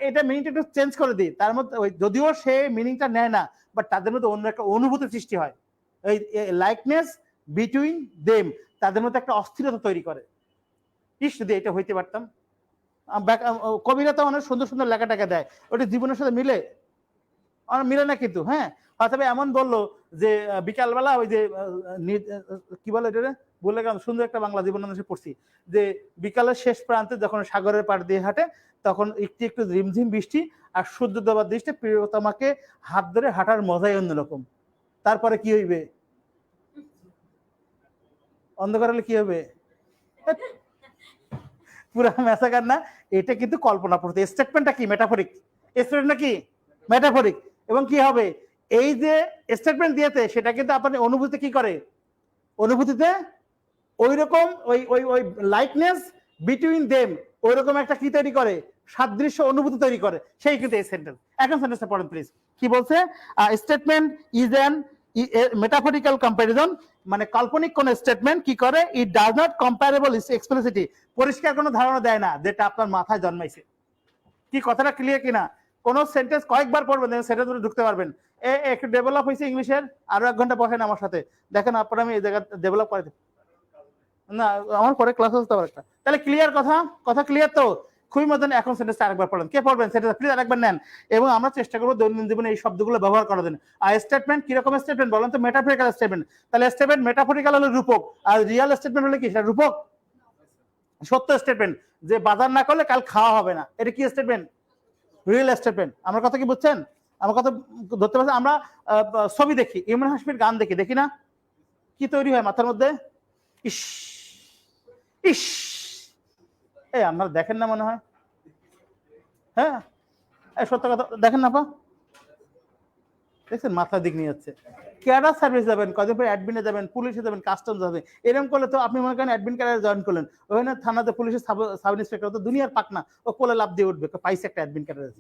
A: এটা মিনিংটা একটু চেঞ্জ করে দিই, তার মধ্যে যদিও সে মিনিংটা নেয় না, বাট তাদের মধ্যে অন্য একটা অনুভূতি সৃষ্টি হয়। এই লাইকনেস বিটুইন দেম তাদের মধ্যে একটা অস্থিরতা তৈরি করে। ইস যদি এটা হইতে পারতাম। কবিরা তো অনেক সুন্দর সুন্দর লেখা টাকা দেয়, ওটা জীবনের সাথে মিলে? মিলে না কিন্তু, হ্যাঁ। অথবা এমন বললো যে বিকালবেলা ওই যে কি বলে এটা বলে গেলাম, সুন্দর একটা বাংলা জীবন পড়ছি, যে বিকালের শেষ প্রান্তে যখন সাগরের পাড় দিয়ে হাঁটে তখন একটু একটু ঝিমঝিম বৃষ্টি আর সূর্য দেবার দৃষ্টি প্রিয়তমাকে হাত ধরে হাঁটার মজাই অন্যরকম। তারপরে কি হইবে? অন্ধকার হলে কি হবে? পুরা মেসাকার না, এটা কিন্তু কল্পনা করতে। স্টেটমেন্টটা কি? মেটাফরিক। স্টেটমেন্টটা কি? মেটাফরিক। এবং কি হবে, এই যে স্টেটমেন্ট দিয়েছে সেটা কিন্তু আপনার অনুভূতি কি করে, অনুভূতিতে ওই রকম ওই ওই ওই লাইকনেস বিটুইন দেম ওই রকম একটা কি তৈরি করে, সাদৃশ্য অনুভূতি তৈরি করে, সেই কিন্তু এই সেন্টেন্স। এখন সেন্টেন্সটা পড়েন প্লিজ। কি বলছে? Statement is an metaphorical comparison, মানে কাল্পনিক কোন স্টেটমেন্ট কি করে, ইট ডাজ নট কম্পারেবল এক্সপ্লিসিটি, পরিষ্কার কোনো ধারণা দেয় না যেটা আপনার মাথায় জন্মাইছে। কি কথাটা ক্লিয়ার কিনা? কোন সেন্টেন্স কয়েকবার পড়বেন সেন্টেন্স ঢুকতে পারবেন। একটু ডেভেলপ হয়েছে ইংলিশের, আরো 1 ঘন্টা বসেন আমার সাথে, দেখেন আপনারা আমি এই জায়গা ডেভেলপ করে না, আমার পরে ক্লাস আসতে পারে একটা। তাহলে ক্লিয়ার কথা, কথা ক্লিয়ার তো? খুবই মজার। এখন সেন্টেন্সটা আরেকবার পড়েন। কে পড়বেন সেন্টেন্স? প্লিজ আরেকবার নেন এবং আমরা চেষ্টা করবো দৈনন্দিন জীবনে এই শব্দগুলো ব্যবহার করার জন্য। আর স্টেটমেন্ট কি রকম স্টেটমেন্ট বলেন তো? Metaphorical statement. তাহলে স্টেটমেন্ট মেটাফরিক্যাল হলো রূপক, আর রিয়েল স্টেটমেন্ট হলে কি? সেটা রূপক, সত্য স্টেটমেন্ট, যে বাজার না করলে কাল খাওয়া হবে না, এটা কি স্টেটমেন্ট? Real statement. আমার কথা কি বুঝছেন? আমার কথা ধরতে পারছেন? আমরা ছবি দেখি, ইমরান হাশমির গান দেখি, দেখি না? কি তৈরি হয় মাথার মধ্যে? ইস ইস, এই আপনারা দেখেন না মনে হয়? হ্যাঁ, সত্য কথা দেখেন না পা? দেখছেন মাথার দিক নিয়ে যাচ্ছে। ক্যাডার সার্ভিস যাবেন, কদিন পরে অ্যাডমিনে যাবেন, পুলিশে যাবেন, কাস্টম যাবেন, এরকম করলে তো আপনি মনে করেন অ্যাডমিন ক্যাডারে জয়েন করলেন, ওখানে থানাতে পুলিশের সাব ইন্সপেক্টর তো দুনিয়ার পাক না, ও কোলে লাভ দিয়ে উঠবে, পাইছে একটা অ্যাডমিন ক্যাডারে,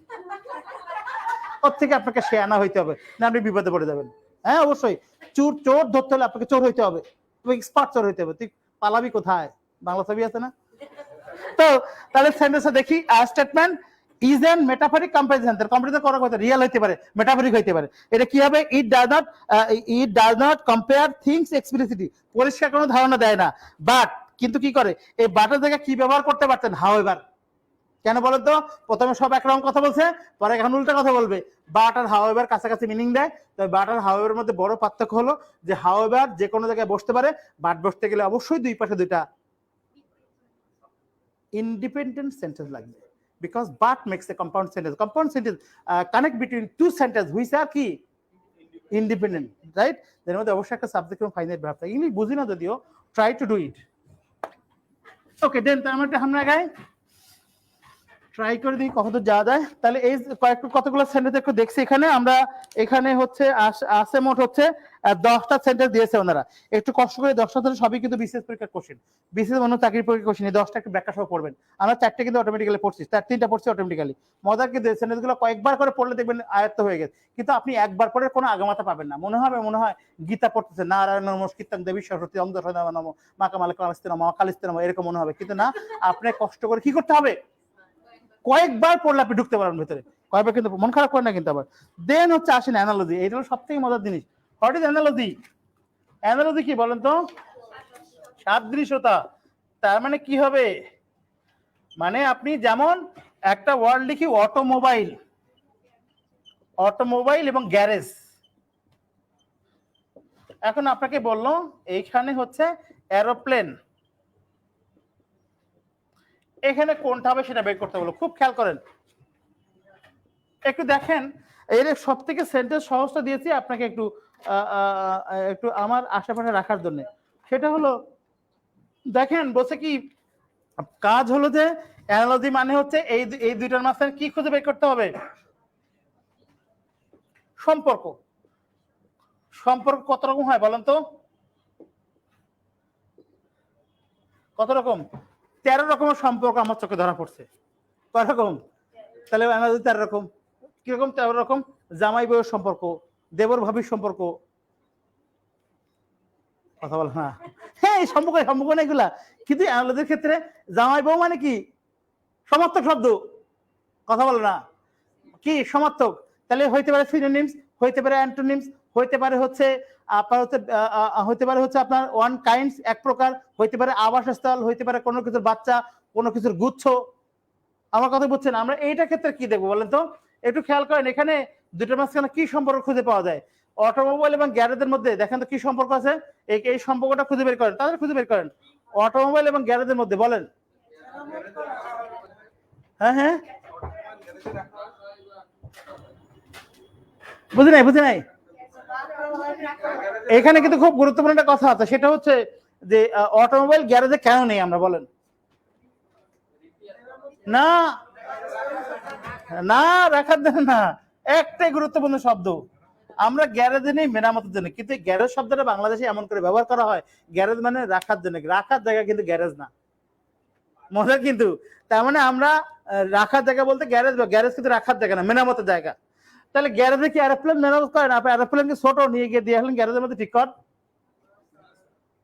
A: ওর থেকে আপনাকে সে আনা হইতে হবে, না আপনি বিপদে পড়ে যাবেন। হ্যাঁ অবশ্যই, চোর চোর ধরতে হলে আপনাকে চোর হইতে হবে, এক্সপার্ট চোর হইতে হবে। তুই পালাবি কোথায়? বাংলা ছবি আছে না? তো তাহলে সেন্টেন্সে দেখি, statement is an metaphoric comparison, তার কম্পারিজন করা হয়তো রিয়েল হইতে পারে, মেটাফরিক হইতে পারে। এটা কি হবে? ইট does not compare things explicitly, পরিষ্কার কোনো ধারণা দেয় না। বাট কিন্তু কি করে, এই বাটের জায়গায় কি ব্যবহার করতে পারতেন? হাউএভার। কেন বলেন তো? প্রথমে সব একরকম কথা বলছে, পরে এখন উল্টা কথা বলবে। বাট আর হাউএভার কাছাকাছি মিনিং দেয়, তবে বাট আর হাউএভারের মধ্যে বড় পার্থক্য হলো যে হাউএভার যে কোনো জায়গায় বসতে পারে, বাট বসতে গেলে অবশ্যই দুই পাশে দুইটা independent sentence লাগবে, because but makes a compound sentence. Compound sentence connect between two sentences which are কি independent, right? এর মধ্যে অবশ্যই একটা সাবজেক্ট এবং ফাইনাইট ভার্ব থাকে। ইংলিশ বুঝি না যদিও, try to do it. Okay, then তার মানে আমরা গাই ট্রাই করে দিই কতদূর যাওয়া যায়। তাহলে এই কতগুলো সেন্টেন্স একটু দেখছি এখানে আমরা। এখানে হচ্ছে আসে মোট হচ্ছে 10টা সেন্টেন্স দিয়েছে ওনারা। একটু কষ্ট করে 10টা সবই কিন্তু বিশেষ পরীক্ষার কোশ্চেন, বিশেষ অন্য চাকরির পরীক্ষার কোশ্চেন। এই 10টা একটু ব্যাখ্যা সহ পড়বেন। আমরা 4টে কিন্তু অটোমেটিক্যালি পড়ছি, 3টা পড়ছি অটোমেটিক্যালি। মজার কিন্তু সেন্টেন্সগুলো কয়েকবার করে পড়লে দেখবেন আয়ত্ত হয়ে গেছে, কিন্তু আপনি একবার পড়ে কোনো আগামাতা পাবেন না। মনে হয় গীতা পড়তেছে, নারায়ণ নমস্কৃত্যং দেবী সরস্বতী অন্ধ নম মাকা মালিকা নম কালিস্তে নম, এরকম মনে হবে। কিন্তু না, আপনি কষ্ট করে কি করতে হবে, কয়েকবার পড়লে আপনি ঢুকতে পারবেন ভেতরে, কয়েকবার। কিন্তু মন খারাপ করে না কিন্তু আবার। দেন হচ্ছে আসেন অ্যানালজি। এইটা হলো সবথেকে মজার জিনিস। What is analogy? অ্যানালজি কি বলেন তো? সাদৃশ্যতা। তার মানে কি হবে, মানে আপনি যেমন একটা ওয়ার্ড লিখি অটোমোবাইল, অটোমোবাইল এবং গ্যারেজ। এখন আপনাকে বললো এইখানে হচ্ছে এরোপ্লেন, এখানে কোনটা হবে সেটা বের করতে বলো। খুব খেয়াল করেন, একটু দেখেন। এর সব থেকে সেন্টেন্স সহজটা দিয়েছি আপনাকে একটু একটু আমার আশেপাশে রাখার জন্য। সেটা হলো দেখেন, বলছে কি কাজ হলো যে অ্যানালজি মানে হচ্ছে এই দুইটার মাঝখানে কি খুঁজে বের করতে হবে, সম্পর্ক। সম্পর্ক কত রকম হয় বলেন তো? কত রকম? 13 রকমের সম্পর্ক আমার চোখে ধরা পড়ছে। কয় রকম? তাহলে অ্যানালজি 13 রকম। কিরকম 13 রকম? জামাই বউয়ের সম্পর্ক, দেবর ভাবির সম্পর্ক, কথা বল না। হ্যাঁ, এই সম্পর্ক না এগুলা। কিন্তু অ্যানালজির ক্ষেত্রে জামাই বউ মানে কি? সমার্থক শব্দ, কথা বল না। কি সমার্থক? তাহলে হইতে পারে সিনোনিমস, হইতে পারে অ্যান্টোনিমস, হইতে পারে হচ্ছে আপনার হইতে পারে হচ্ছে আপনার ওয়ান কাইন্ডস, এক প্রকার, হইতে পারে আবাসস্থল, হইতে পারে কোনো কিছুর বাচ্চা, কোনো কিছুর গুচ্ছ। আমার কথা বুঝছেন? আমরা এইটার ক্ষেত্রে কি দেখবো বলেন তো? একটু খেয়াল করেন, এখানে দুটোর মাঝখানে কি সম্পর্ক খুঁজে পাওয়া যায়। অটোমোবাইল এবং গ্যারেজের মধ্যে দেখেন তো কি সম্পর্ক আছে, এই সম্পর্কটা খুঁজে বের করেন, তাদের খুঁজে বের করেন। অটোমোবাইল এবং গ্যারেজের মধ্যে বলেন। হ্যাঁ হ্যাঁ, বুঝি নাই। এখানে কিন্তু খুব গুরুত্বপূর্ণ একটা কথা আছে, সেটা হচ্ছে যে অটোমোবাইল গ্যারেজে কেন নেই আমরা বলেন। না না, রাখার জন্য না, একটাই গুরুত্বপূর্ণ শব্দ, আমরা গ্যারেজে নেই মেরামতের জন্য, কিন্তু গ্যারেজ শব্দটা বাংলাদেশে এমন করে ব্যবহার করা হয়, গ্যারেজ মানে রাখার জন্য, রাখার জায়গা কিন্তু গ্যারেজ না, মজা কিন্তু। তার মানে আমরা রাখার জায়গা বলতে গ্যারেজ, গ্যারেজ কিন্তু রাখার জায়গা না, মেরামতের জায়গা। তাহলে গ্যারেজে কি এরোপ্লেন মেরামত করে না? আপনি এরোপ্লেনকে ছোট নিয়ে গিয়ে দিয়ে আসলেন গ্যারেজের মধ্যে, ঠিক কর,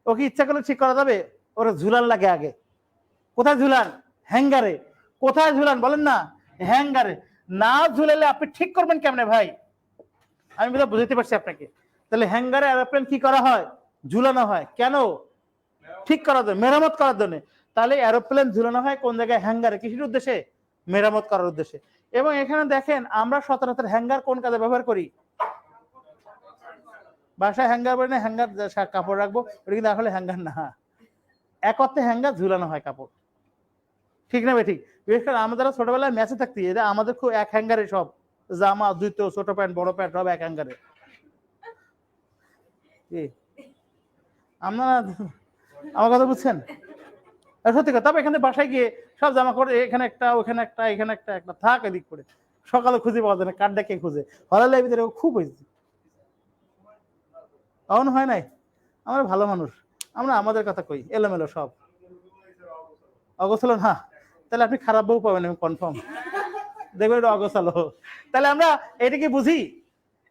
A: ওকে ইচ্ছা করলে ঠিক করা যাবে? ওরা ঝুলান লাগে আগে। কোথায় ঝুলান? হ্যাঙ্গারে। কোথায় ঝুলান বলেন না? হ্যাঙ্গারে। না ঝুলালে আপনি ঠিক করবেন কেমনে ভাই? আমি বোধহয় বুঝতে পারছি আপনাকে। তাহলে হ্যাঙ্গারে এরোপ্লেন কি করা হয়? ঝুলানো হয়। কেন? ঠিক করার জন্য, মেরামত করার জন্য। তাহলে এরোপ্লেন ঝুলানো হয় কোন জায়গায়? হ্যাঙ্গারে। কিসের উদ্দেশ্যে? মেরামত করার উদ্দেশ্যে। এবং এখানে দেখেন আমরা সচরাচর হ্যাঙ্গার কোন কাজে ব্যবহার করি? বাসায় হ্যাঙ্গার বলে না, হ্যাঙ্গার কাপড় রাখবো, ওটা কিন্তু আসলে হ্যাঙ্গার না, এক অর্থে হ্যাঙ্গার ঝুলানো হয় কাপড়, ঠিক না? ঠিক। বিশেষ করে আমরা যারা ছোটবেলায় ম্যাচে থাকতি, এটা আমাদের খুব এক হ্যাঙ্গারে সব জামা, জুতো, ছোট প্যান্ট, বড় প্যান্ট সব এক হ্যাঙ্গারে। আপনারা আমার কথা বুঝছেন? সত্যি কথা। তবে এখানে বাসায় গিয়ে সব জামা করে এখানে একটা, ওখানে একটা, এখানে একটা, একটা থাক এদিক করে, সকালে খুঁজে পাওয়া যায় না, কার ডাকে খুঁজে হলালের ভিতরে খুব হয়েছে। এমন হয় নাই? আমরা ভালো মানুষ, আমরা আমাদের কথা কই, এলোমেলো সব অগোছালো না। তাহলে আপনি খারাপ বউ পাবেন, আমি কনফার্ম, দেখবেন এটা অগোছালো। তাহলে আমরা এটা কি বুঝি?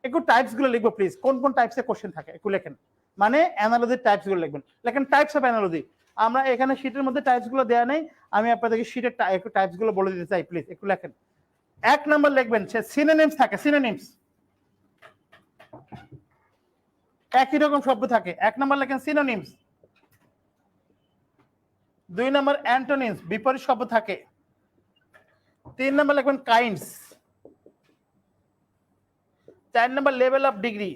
A: একটু টাইপস গুলো লিখবো প্লিজ, কোন কোন টাইপস এর কোশ্চেন থাকে একটু লেখেন, মানে অ্যানালজির টাইপস গুলো লিখবেন, লেখেন টাইপস অফ অ্যানালজি। আমরা এখানে শীটের মধ্যে টাইপস গুলো দেওয়া নেই, আমি আপনাদেরকে শীটের একটু টাইপস গুলো বলে দিতে চাই, প্লিজ একটু লেখেন। এক নম্বর লিখবেন সিনোনিমস থাকে, সিনোনিমস, একই রকম শব্দ থাকে, এক নম্বর লেখেন সিনোনিমস। দুই নম্বর অ্যান্টোনিমস, বিপরীত শব্দ থাকে। তিন নম্বর লিখবেন কাইন্ডস। চার number level of degree.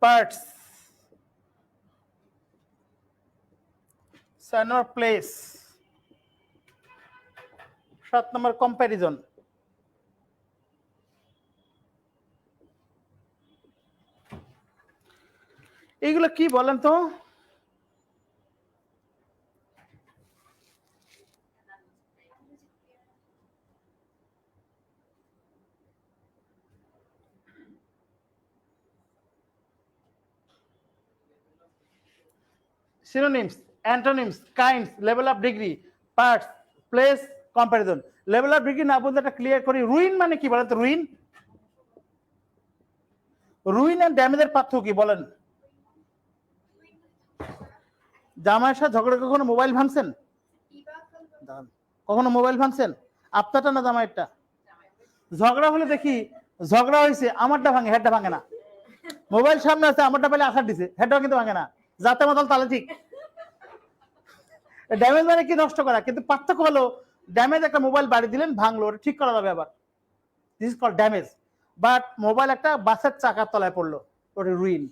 A: Parts. 6 number place. 7 number comparison. এইগুলো কি বলেন তো? synonyms, antonyms, kinds, level of degree, parts, place, comparison. level of degree না বলতে এটা ক্লিয়ার করি। রুইন মানে কি বলেন তো? রুইন, রুইন এন্ড ড্যামেজের পার্থক্য কি বলেন? জামাইয়ের সাথে ঝগড়া, কখনো মোবাইল ভাঙছেন? কখনো মোবাইল ভাঙছেন? আপনারটা না জামাইয়েরটা? ঝগড়া হলে দেখি, ঝগড়া হয়েছে, আমারটা ভাঙে, হেডটা ভাঙে না। মোবাইল সামনে আছে, আমারটা পেলে আসার দিছে, হেডটাও কিন্তু ভাঙে না। যাতে মাতাল তাহলে ঠিক। ড্যামেজ মানে কি? নষ্ট করা। কিন্তু পার্থক্য হলো, ড্যামেজ একটা মোবাইল বাড়ি দিলেন, ভাঙলো, ওটা ঠিক করা যাবে আবার, this is called damage. But mobile একটা বাসের চাকার তলায় পড়লো, ওটা রুইন।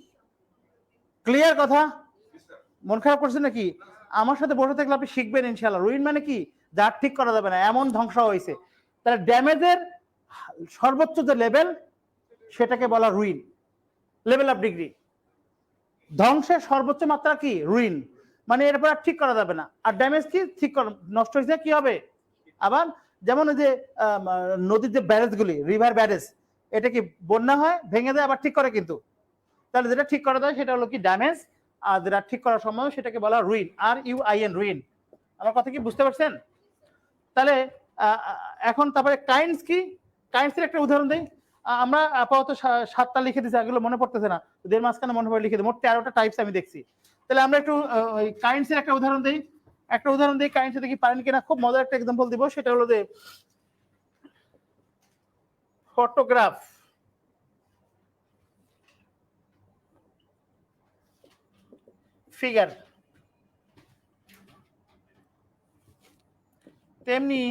A: ক্লিয়ার কথা? মন খারাপ করছেন নাকি? আমার সাথে বসে থাকলে আপনি শিখবেন ইনশাআল্লাহ। রুইন মানে কি? যা ঠিক করা যাবে না, এমন ধ্বংস হয়েছে। তাহলে ড্যামেজের সর্বোচ্চ যে লেভেল, সেটাকে বলা রুইন, লেভেল অফ ডিগ্রি। ধ্বংসের সর্বোচ্চ মাত্রা কি? রুইন, মানে এরপর আর ঠিক করা যাবে না। আর ড্যামেজ কি? ঠিক করা, নষ্ট হয়েছে, কি হবে আবার? যেমন ওই যে নদীর যে ব্যারেজগুলি, রিভার ব্যারেজ, এটা কি বন্যা হয়, ভেঙে দেয়, আবার ঠিক করে কিন্তু। তাহলে যেটা ঠিক করা যায় সেটা হলো কি? ড্যামেজ। আর যেটা ঠিক করার সময় সেটাকে বলা রুইন, RUIN, রুইন। আমার কথা কি বুঝতে পারছেন? তাহলে এখন তারপরে কাইন্ডস কি? কাইন্ডসের একটা উদাহরণ দেই। আমরা আপাতত 7টা লিখে দিচ্ছি, এগুলো মনে পড়তেছে না, এদের মাঝখানে মনে পড়ে লিখে দিই। মোট 13টা টাইপস আমি দেখছি। তাহলে আমরা একটু কাইন্ডসের একটা উদাহরণ দিই, কাইন্ডস দেখি পারেন কিনা। খুব মজার একটা এক্সাম্পল দিব, সেটা হলো যে ফটোগ্রাফ, ফিগার। তেমনি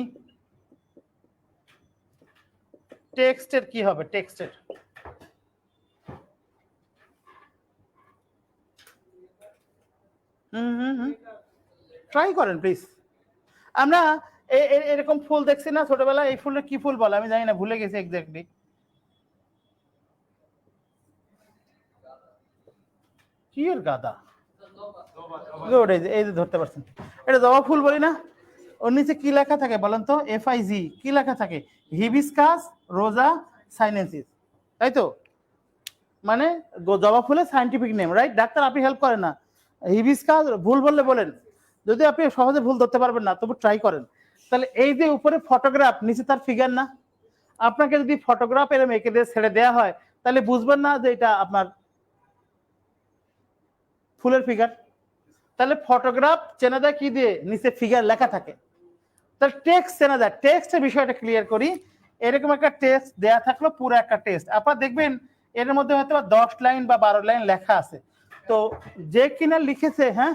A: টেক্সটের কি হবে? টেক্সটের ট্রাই করেন প্লিজ। আমরা এরকম ফুল দেখছি না ছোটবেলায়, এই ফুলের কি ফুল বলে আমি জানি না, ভুলে গেছি এক্স্যাক্টলি। কি এর গাদা? গুড, এই যে ধরতে পারছেন, এটা জবা ফুল বলি না। ওর নিচে কি লেখা থাকে বলেন তো? FIG কি লেখা থাকে? হিবিস্কাস রোজা সাইনেন্সিস, তাই তো? মানে জবা ফুলের সায়েন্টিফিক নেম, রাইট? ডাক্তার আপনি হেল্প করেন না, হিবিস্কাস ভুল বললে বলেন, যদি আপনি সহজে ভুল ধরতে পারবেন না তবু ট্রাই করেন। তাহলে এই যে উপরে ফটোগ্রাফ, নিচে তার ফিগার না? আপনাকে যদি ফটোগ্রাফ এরকম এঁকে দিয়ে ছেড়ে দেওয়া হয় তাহলে বুঝবেন না যে এটা আপনার ফুলের ফিগার? তাহলে ফটোগ্রাফ চেনা যায় কি দিয়ে? নিচে ফিগার লেখা থাকে। তাহলে টেক্সট চেনা যায়। টেক্সটের বিষয়টা ক্লিয়ার করি। এরকম একটা টেক্সট দেয়া থাকলো, পুরো একটা টেক্সট, আপনারা দেখবেন এর মধ্যে হয়তো 10 লাইন বা 12 লাইন লেখা আছে। তো যে কিনা লিখেছে, হ্যাঁ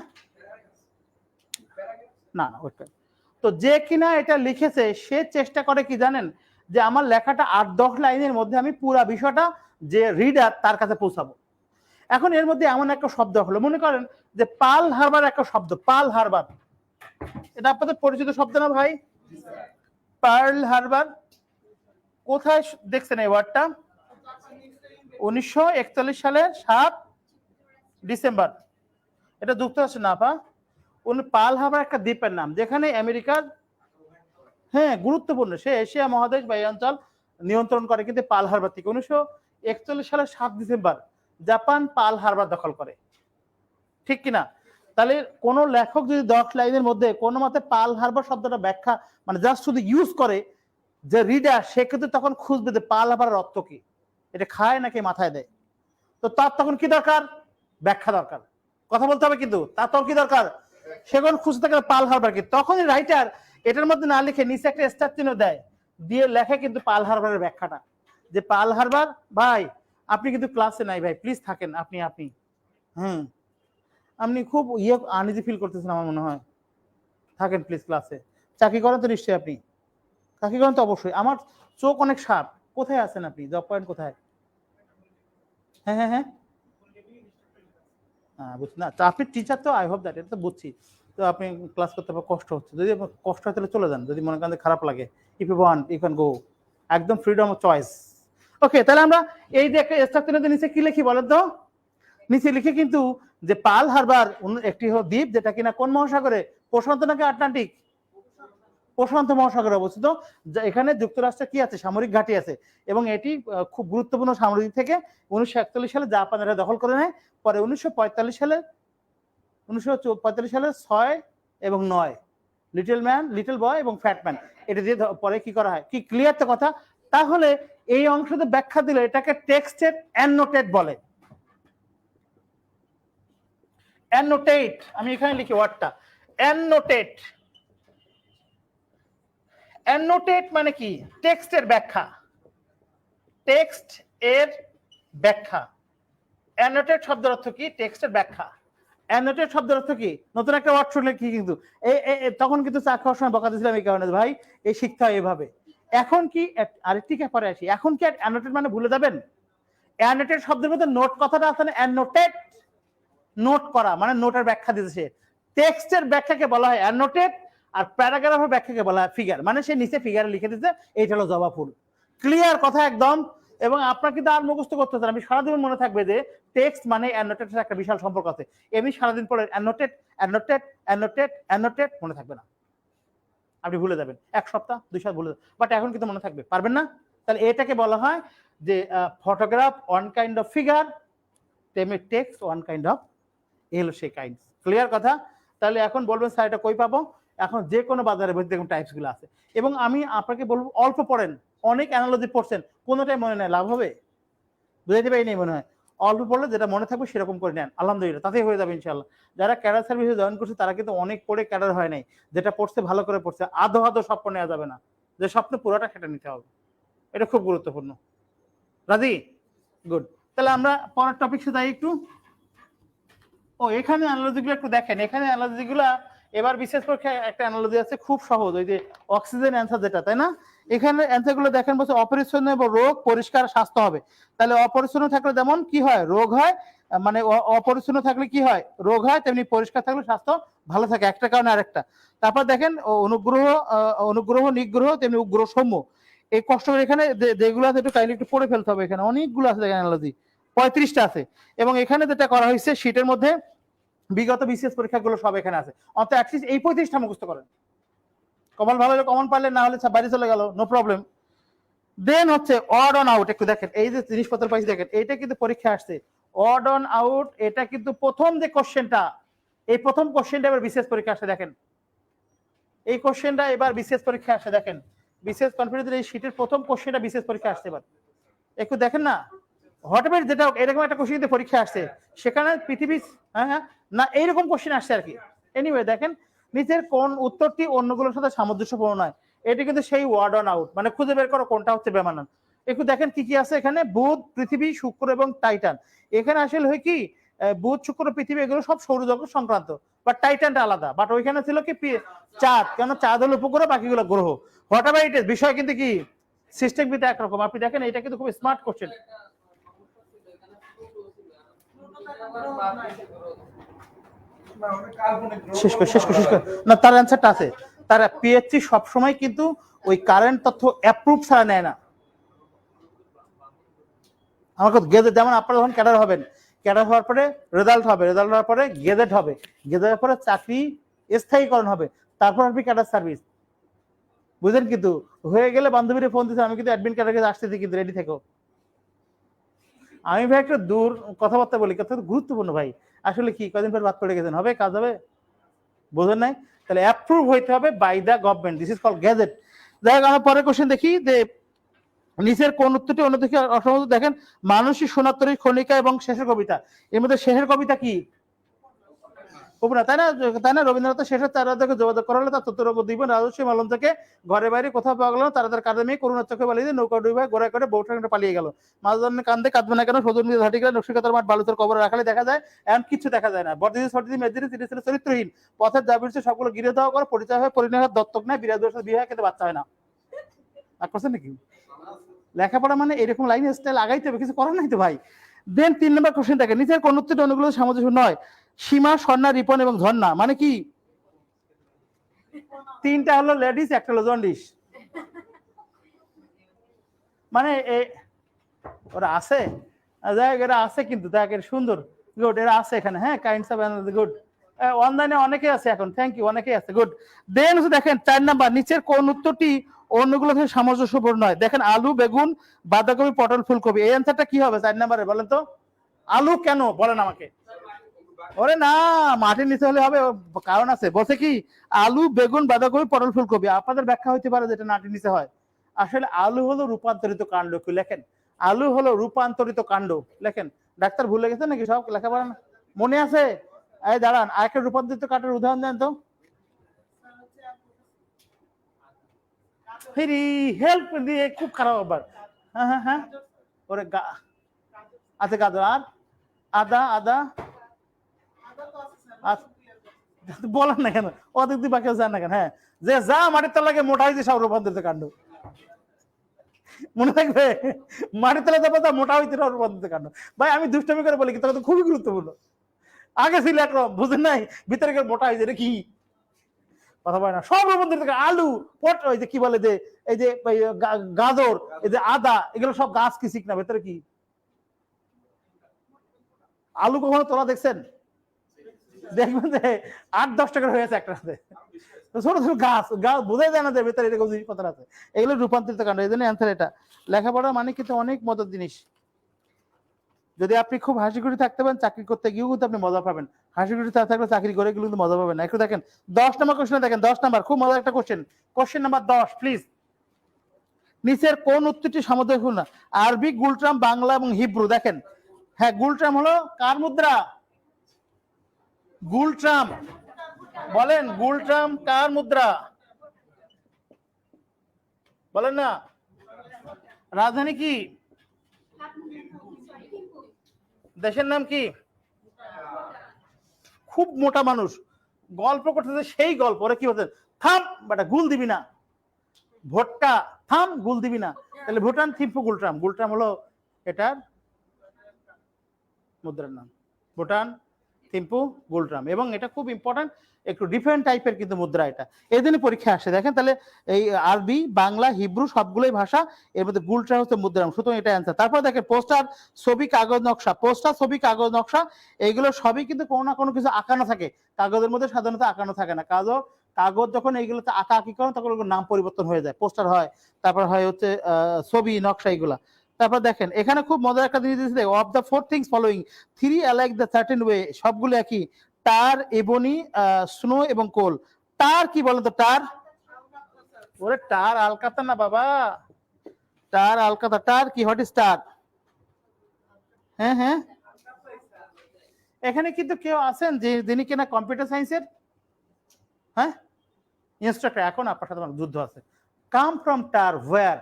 A: না ওইটা, তো যে কিনা এটা লিখেছে সে চেষ্টা করে কি জানেন, যে আমার লেখাটা 8-10 লাইনের মধ্যে আমি পুরো বিষয়টা যে রিডার তার কাছে পৌঁছাবো। এখন এর মধ্যে এমন একটা শব্দ হলো, মনে করেন যে পার্ল হারবার একটা শব্দ, পার্ল হারবার, এটা আপনাদের পরিচিত শব্দ না ভাই? পার্ল হারবার কোথায় দেখছেন এই ওয়ার্ডটা? 1941 সালের 7 ডিসেম্বর। এটা যুক্তরাষ্ট্র না পা, পার্ল হারবার একটা দ্বীপের নাম, যেখানে আমেরিকার, হ্যাঁ গুরুত্বপূর্ণ, সে এশিয়া মহাদেশ বা এই অঞ্চল নিয়ন্ত্রণ করে কিন্তু পার্ল হারবার থেকে। 1941 সালের 7 ডিসেম্বর জাপান পার্ল হারবার দখল করে, ঠিক কিনা? তাহলে কোন লেখক যদি 10 লাইনের মধ্যে কোনো মতে পার্ল হারবার শব্দটা ব্যাখ্যা মানে জাস্ট শুধু ইউজ করে, যে রিডার সে কিন্তু তখন খুঁজবে যে পার্ল হারবারের অর্থ কি, এটা খায় নাকি মাথায় দেয়। তো তার তখন কি দরকার? ব্যাখ্যা দরকার, কথা বলতে হবে কিন্তু, তার তখন কি দরকার? সেখন খুঁজতে থাকে পার্ল হারবার কি। তখনই রাইটার এটার মধ্যে না লিখে নিচে একটা স্টার চিহ্ন দেয়, দিয়ে লেখে কিন্তু পার্ল হারবারের ব্যাখ্যাটা, যে পার্ল হারবার ভাই আপনি কিন্তু ক্লাসে নাই ভাই, প্লিজ থাকেন আপনি আপনি আপনি খুব আনইজি ফিল করতেছেন আমার মনে হয়, থাকেন প্লিজ ক্লাসে। চাকরি করেন তো নিশ্চয়ই আপনি? চাকরি করেন তো অবশ্যই। আমার চোখ অনেক শার্প, কোথায় আছেন আপনি? জব পয়েন্ট কোথায়? হ্যাঁ হ্যাঁ হ্যাঁ, বুঝছি না, আপনি টিচার তো, আই হোপ দ্যাট, এটা তো বুঝছি। তো আপনি ক্লাস করতে কষ্ট হচ্ছে, যদি কষ্ট হয় তাহলে চলে যান, যদি মনে করেন খারাপ লাগে, if you want you can go, একদম ফ্রিডম অফ চয়েস। ওকে, তাহলে আমরা এই যে একটা স্ট্রাকচারের নিচে কি লিখি বলেন তো? নিচে লিখে কিন্তু যে পার্ল হারবার একটি দ্বীপ, যেটা কিনা কোন মহাসাগরে? প্রশান্ত নাকি আটলান্টিক? প্রশান্ত মহাসাগরে অবস্থিত। এখানে যুক্তরাষ্ট্রের কি আছে? সামরিক ঘাঁটি আছে, এবং এটি খুব গুরুত্বপূর্ণ সামরিক থেকে 1941 সালে জাপানিরা দখল করে নেয়। পরে 1945 সালে 6 এবং 9, লিটল ম্যান, লিটল বয় এবং ফ্যাট ম্যান, এটা দিয়ে পরে কি করা হয়? কি ক্লিয়ার তো কথা? তাহলে এই অংশতে ব্যাখ্যা দিলে এটাকে টেক্সটের অ্যানোটেট বলে। অ্যানোটেট, আমি এখানে লিখি ওয়ার্ডটা অ্যানোটেট। অ্যানোটেট মানে কি? টেক্সটের ব্যাখ্যা, টেক্সট এর ব্যাখ্যা। অ্যানোটেট শব্দের অর্থ কি? টেক্সটের ব্যাখ্যা। অ্যানোটেট শব্দের অর্থ কি? নতুন একটা ওয়ার্ড শুনলে কি, কিন্তু তখন কিন্তু চা খাওয়ার সময় বকা দিয়েছিলাম এই কারণে, ভাই এই শিক্ষা এভাবে। এখন কি আরেকটি পরে আসি, এখন কি অ্যানোটেট মানে ভুলে যাবেন? অ্যানোটেট শব্দের মধ্যে নোট কথাটা আছে না, অ্যানোটেট, নোট করা মানে নোটের ব্যাখ্যা দিতেছে। টেক্সটের ব্যাখ্যাকে বলা হয় অ্যানোটেট, আর প্যারাগ্রাফের ব্যাখ্যাকে বলা হয় ফিগার, মানে সে নিচে ফিগারে লিখে দিতে এইটা হলো জবা ফুল। ক্লিয়ার কথা একদম? এবং আপনার কিন্তু আর মুখস্থ করতে হচ্ছে না, আমি সারাদিন মনে থাকবে যে টেক্সট মানে অ্যানোটেটের একটা বিশাল সম্পর্ক আছে। এমনি সারাদিন পরে অ্যানোটেট অ্যানোটেট অ্যানোটেট অ্যানোটেট মনে থাকবে না, আপনি ভুলে যাবেন, 1 সপ্তাহ 2 সপ্তাহ ভুলে যাবেন, বাট এখন কিন্তু মনে থাকবে, পারবেন না? তাহলে এটাকে বলা হয় যে photograph one kind of figure, text one kind of, এই হলো সেই কাইন্ড। ক্লিয়ার কথা? তাহলে এখন বলবেন স্যার এটা কই পাবো? এখন যে কোনো বাজারে বসে দেখুন টাইপস গুলো আছে, এবং আমি আপনাকে বলবো অল্প পড়েন, অনেক অ্যানালজি পড়ছেন, কোনোটাই মনে নেই, লাভ হবে? বুঝাইতে পারি নেই মনে হয়। অল্প পড়লে যেটা মনে থাকবে সেরকম করে নেন, আলহামদুলিল্লাহ তাতেই হয়ে যাবে ইনশাল্লাহ। যারা ক্যাডার সার্ভিসে জয়েন করছে তারা কিন্তু অনেক পড়ে ক্যাডার হয় নাই, যেটা পড়ছে ভালো করে পড়ছে, আধো আধো স্বপ্ন নেওয়া যাবে না, যে স্বপ্ন পুরোটা খেটে নিতে হবে, এটা খুব গুরুত্বপূর্ণ। রাজি? গুড। তাহলে আমরা পরের টপিক যাই একটু। ও এখানে অ্যানালজিগুলো একটু দেখেন, এখানে অ্যানালজিগুলা এবার বিশেষ পরীক্ষায় একটা অ্যানালজি আছে খুব সহজ, ওই যে অক্সিজেন অ্যান্সার যেটা, তাই না? এখানে অ্যান্সার গুলো দেখেন বলছে অপরিচ্ছন্ন এবং রোগ, পরিষ্কার স্বাস্থ্য হবে। তাহলে অপরিচ্ছন্ন থাকলে যেমন কি হয়, রোগ হয়, মানে অপরিচ্ছন্ন থাকলে কি হয়, রোগ হয়, তেমনি পরিষ্কার থাকলে স্বাস্থ্য ভালো থাকে, একটা কারণে আরেকটা। তারপর দেখেন অনুগ্রহ, অনুগ্রহ নিগ্রহ তেমনি উগ্র সৌম্য। এই কষ্ট করে এখানে যেগুলো আছে একটু কাইন্ডলি একটু পড়ে ফেলতে হবে, এখানে অনেকগুলো আছে অ্যানালজি, 35টা আছে। এবং এখানে যেটা করা হয়েছে শীটের মধ্যে বিগত বিসিএস পরীক্ষাগুলো সব এখানে আছে, অন্তত অ্যাটলিস্ট এই 35টা মুখস্থ করেন। কমন ভালো হলে কমন পারলে, না হলে বাইরে চলে গেল, নো প্রবলেম। দেন হচ্ছে অড অন আউট, একটু দেখেন এই যে জিনিসপত্র পাইছি দেখেন, এইটা কিন্তু পরীক্ষা আসছে অড অন আউট। এটা কিন্তু প্রথম যে কোশ্চেনটা, এই প্রথম কোশ্চেনটা এবার বিসিএস পরীক্ষা আসে দেখেন, এই কোশ্চেনটা এবার বিসিএস পরীক্ষা আসে দেখেন, বিসিএস কনফিডেন্সের এই শীটের প্রথম কোশ্চেনটা বিসিএস পরীক্ষা আসছে এবার, একটু দেখেন না। হটমেট যেটা এরকম একটা কোশ্চেন পরীক্ষা আসছে, সেখানে পৃথিবী, হ্যাঁ হ্যাঁ না এইরকম কোশ্চেন আসছে আর কি। এনিওয়ে দেখেন নিচের কোন উত্তরটি অন্যগুলোর সাথে সামঞ্জস্যপূর্ণ নয়, এটি কিন্তু সেই ওয়ার্ড অন আউট, মানে খুঁজে বের করো কোনটা হচ্ছে বেমানান। একটু দেখেন কি কি আছে এখানে, বুধ, পৃথিবী, শুক্র এবং টাইটান। এখানে আসলে হয় কি, বুধ, শুক্র, পৃথিবী এগুলো সব সৌরজগৎ সংক্রান্ত, বাট টাইটানটা আলাদা। বাট ওইখানে ছিল কি চাঁদ, কেন চাঁদ হলো উপগ্রহ, বাকিগুলো গ্রহ। হোয়াট এভার ইট ইজ, বিষয় কিন্তু কি সিস্টেম কিন্তু একরকম। আপনি দেখেন এটা কিন্তু খুব স্মার্ট কোশ্চেন। শেষ কর না, তার অ্যান্সারটা আছে। তার পিএইচসি সবসময় কিন্তু ওই কারেন্ট তথ্য অ্যাপ্রুভ ছাড়া নেয় না। আমাকে গেজেট, যেমন আপনারা যখন ক্যাডার হবেন, ক্যাডার হওয়ার পরে রেজাল্ট হবে, রেজাল্ট হওয়ার পরে গেজেট হবে, গেজেটের পরে চাকরি স্থায়ীকরণ হবে, তারপর আপনি ক্যাডার সার্ভিস, বুঝলেন? কিন্তু হয়ে গেলে বান্ধবীরা ফোন দিচ্ছে, আমি কিন্তু অ্যাডমিন ক্যাডারে আসতেছি, কিন্তু রেডি থেকো। আমি ভাই একটু দূর কথাবার্তা বলি, কথা গুরুত্বপূর্ণ ভাই। আসলে কি কদিন পর বাদ পড়ে গেছেন, হবে কাজ হবে, বোঝেন নাই? তাহলে অ্যাপ্রুভ হইতে হবে by the government, this is called gazette. যাই হোক, আমরা পরের কোশ্চেন দেখি যে নিচের কোন উত্তরটি অন্যদিকে অসম্মত। দেখেন মানসিক সোনাতরী, খনিকা এবং শেষের কবিতা, এর মধ্যে শেষের কবিতা কি? উপনা, তাই না? তাই না? রবীন্দ্রনাথ শেষের চার রাজাকে যোগাযোগ করা হলে তার তত্ত্বরূপ দিব রাজস্বী মালন থেকে ঘরে বাইরে কোথাও পাওয়া গেল, তারা তার কাঁধে মেয়ে করুণার চোখে পালিয়ে নৌকা ডুবে গোড়ায় করে বউটা পালিয়ে গেল, মাঝদানে কান্দে কাঁদবে না কেন, সজুর মিলে ধাটি গেলে নকশিকাতার মাঠ বালুচর কবর রাখালে দেখা যায়, এমন কিছু দেখা যায় না। বর্দিদি সর্দিদি মেদিনী তিনি ছিল চরিত্রহীন, পথের যা বিরছে সবগুলো গিরে দেওয়া করে, পরিচয় হয় পরিণয় দত্তক নেয়, বিরাজের সাথে বিয়ে হয় কিন্তু বাচ্চা হয় না। আর করছেন নাকি? লেখাপড়া মানে এরকম লাইন স্টাইল আগাইতে হবে, কিছু করার নাই তো ভাই। দেন 3 নম্বর কোশ্চেন দেখেন, নিচের কোন উত্তরটি অনুগুলো সামঞ্জস্য নয়? সীমা, স্বর্ণা, রিপন এবং ঝর্ণা মানে কি? 3টা হলো লেডিস, একটা হলো জন্ডিস। মানে ওরা আছে, যাই হোক, এরা আছে কিন্তু দেখ, এর সুন্দর, গুড, এরা আছে এখানে, হ্যাঁ, কাইন্ডস অফ গুড। অনলাইনে অনেকে আছে এখন, থ্যাংক ইউ, অনেকেই আছে, গুড। দেন দেখেন 4 নাম্বার, নিচের কোন উত্তরটি অন্যগুলো থেকে সামঞ্জস্যপূর্ণ নয়? দেখেন আলু, বেগুন, বাঁধাকপি, পটল, ফুলকপি। এই অ্যান্সারটা কি হবে 4 নাম্বারে, বলেন তো? আলু কেন বলেন আমাকে? ওরে না, মাটির নিচে হলে হবে, কারণ আছে, বলছে কি আলু, বেগুন, বাঁধাকপি, পটল, ফুলকপি। আপনাদের ব্যাখ্যা হইতে পারে যেটা মাটির নিচে হয়। আসলে আলু হলো রূপান্তরিত কাণ্ড। কি লেখেন? আলু হলো রূপান্তরিত কাণ্ড লেখেন। ডাক্তার ভুলে গেছেন নাকি সব লেখাপড়া? মনে আছে? এই দাঁড়ান, আরেকটা রূপান্তরিত কাণ্ডের উদাহরণ দেন তো। হেল্প দিয়ে খুব খারাপ আবার। হ্যাঁ হ্যাঁ হ্যাঁ, ওরে আচ্ছা, গাজর আর আদা, আদা বলেন না কেন, অধিক বাকি যান না কেন? হ্যাঁ, যে যা মাটির তলা লাগে মোটা হয়েছে সব রূপান্তরিত কাণ্ড, মনে থাকবে? মাটির তলা যাবো তা মোটা হইতে রূপান্তরিত কাণ্ড। ভাই আমি দুষ্টমি করে বলি, কিন্তু তো খুবই গুরুত্বপূর্ণ। আগে ছিল একরকম, বুঝেন নাই, ভিতরে গেলে মোটা হয়েছে, এটা কি কথা বলে না, সব রূপান্তরিত। আলু, পট, ওই যে কি বলে যে এই যে গাজর, এই যে আদা, এগুলো সব গাছ কি শিখ না, ভেতরে কি? আলু কখনো তোলা দেখছেন? দেখবেন যে 8-10 টাকার হয়েছে একটাতে, ছোট ছোট গাছ, গাছ বোঝাই যায় না যে ভেতরে এরকম জিনিসপত্র আছে। এগুলো রূপান্তরিত কাণ্ড, এই জন্য অ্যান্সার এটা। লেখাপড়া মানে কিন্তু অনেক মজার জিনিস। যদি আপনি খুব হাসি খুশি থাকতে পারেন, চাকরি করতে গিয়েও কিন্তু আপনি মজা পাবেন। হাসি খুশি থাকলে চাকরি করে গেলে কিন্তু মজা পাবেন না। একটু দেখেন 10 নম্বর কোশ্চেন দেখেন, 10 নম্বর খুব মজার একটা কোশ্চেন, কোশ্চেন নাম্বার 10 প্লিজ। নিচের কোন উত্তরটি সামুদ্রিক না? আরবি, গুলট্রাম, বাংলা এবং হিব্রু। দেখেন, হ্যাঁ, গুলট্রাম হলো কার মুদ্রা? গুলট্রাম, বলেন গুলট্রাম কার মুদ্রা? বলেন না। রাজধানী কি? দেশের নাম কি? খুব মোটা মানুষ, গল্প করতেছে সেই গল্প, ওরা কি বলছে, থাম বাটা গুল দিবি না, ভোটটা থাম গুল দিবি না। তাহলে ভুটান থিম্পু গুলট্রাম, গুলট্রাম হলো এটার মুদ্রার নাম, ভুটান থিম্পু গুলট্রাম। এবং এটা খুব ইম্পর্টেন্ট, একটু ডিফারেন্ট টাইপের কিন্তু মুদ্রা এটা, এই জন্য পরীক্ষা আসে। দেখেন তাহলে এই আরবি, বাংলা, হিব্রু সবগুলোই ভাষা, এর মধ্যে গুলট্রাম হচ্ছে মুদ্রাম, সুতরাং এটা অ্যান্সার। তারপর দেখেন পোস্টার, ছবি, কাগজ নকশা, পোস্টার, ছবি, কাগজ নকশা, এইগুলো সবই কিন্তু কোনো না কোনো কিছু আঁকানো থাকে। কাগজের মধ্যে সাধারণত আঁকানো থাকে না, কাগজ যখন এইগুলোতে আঁকা আঁকি করেন তখন ওগুলোর নাম পরিবর্তন হয়ে যায়, পোস্টার হয়, তারপর হয় হচ্ছে ছবি, নকশা, এইগুলা। তারপর দেখেন এখানে খুব মজার একটা জিনিস দিয়েছে, of the four things following three alike the certain way, সবগুলো একই, টার, এবনি, স্নো এবং কোল। টার কি বলেন তো? টার, ওরে টার আলকাতা না বাবা, টার আলকাতা, টার কি, হোয়াট ইজ টার? হ্যাঁ হ্যাঁ, এখানে কিন্তু কেউ আছেন যে যিনি কিনা কম্পিউটার সায়েন্সের হ্যাঁ ইনস্ট্রাক্টর, এখন আপনার সাথে আমার যুদ্ধ আছে। কাম ফ্রম টার, ওয়্যার,